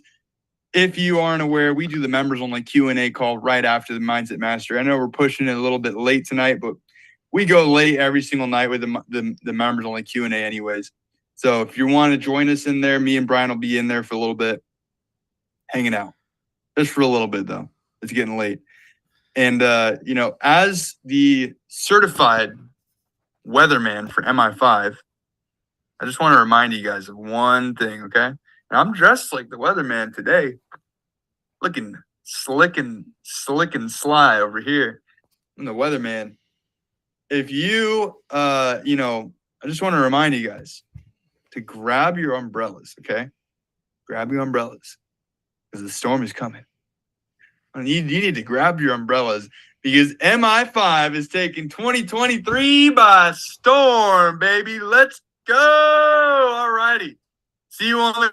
[SPEAKER 2] if you aren't aware, we do the members only Q&A call right after the Mindset Mastery. I know we're pushing it a little bit late tonight, but we go late every single night with the members only Q&A anyways. So if you want to join us in there, me and Brian will be in there for a little bit, hanging out. Just for a little bit though. It's getting late. And, as the certified weatherman for Mi5, I just want to remind you guys of one thing, okay? And I'm dressed like the weatherman today, looking slick and sly over here. I'm the weatherman. If you, I just want to remind you guys to grab your umbrellas, okay? Grab your umbrellas because the storm is coming. You need to grab your umbrellas because Mi5 is taking 2023 by storm, baby. Let's go. All righty. See you on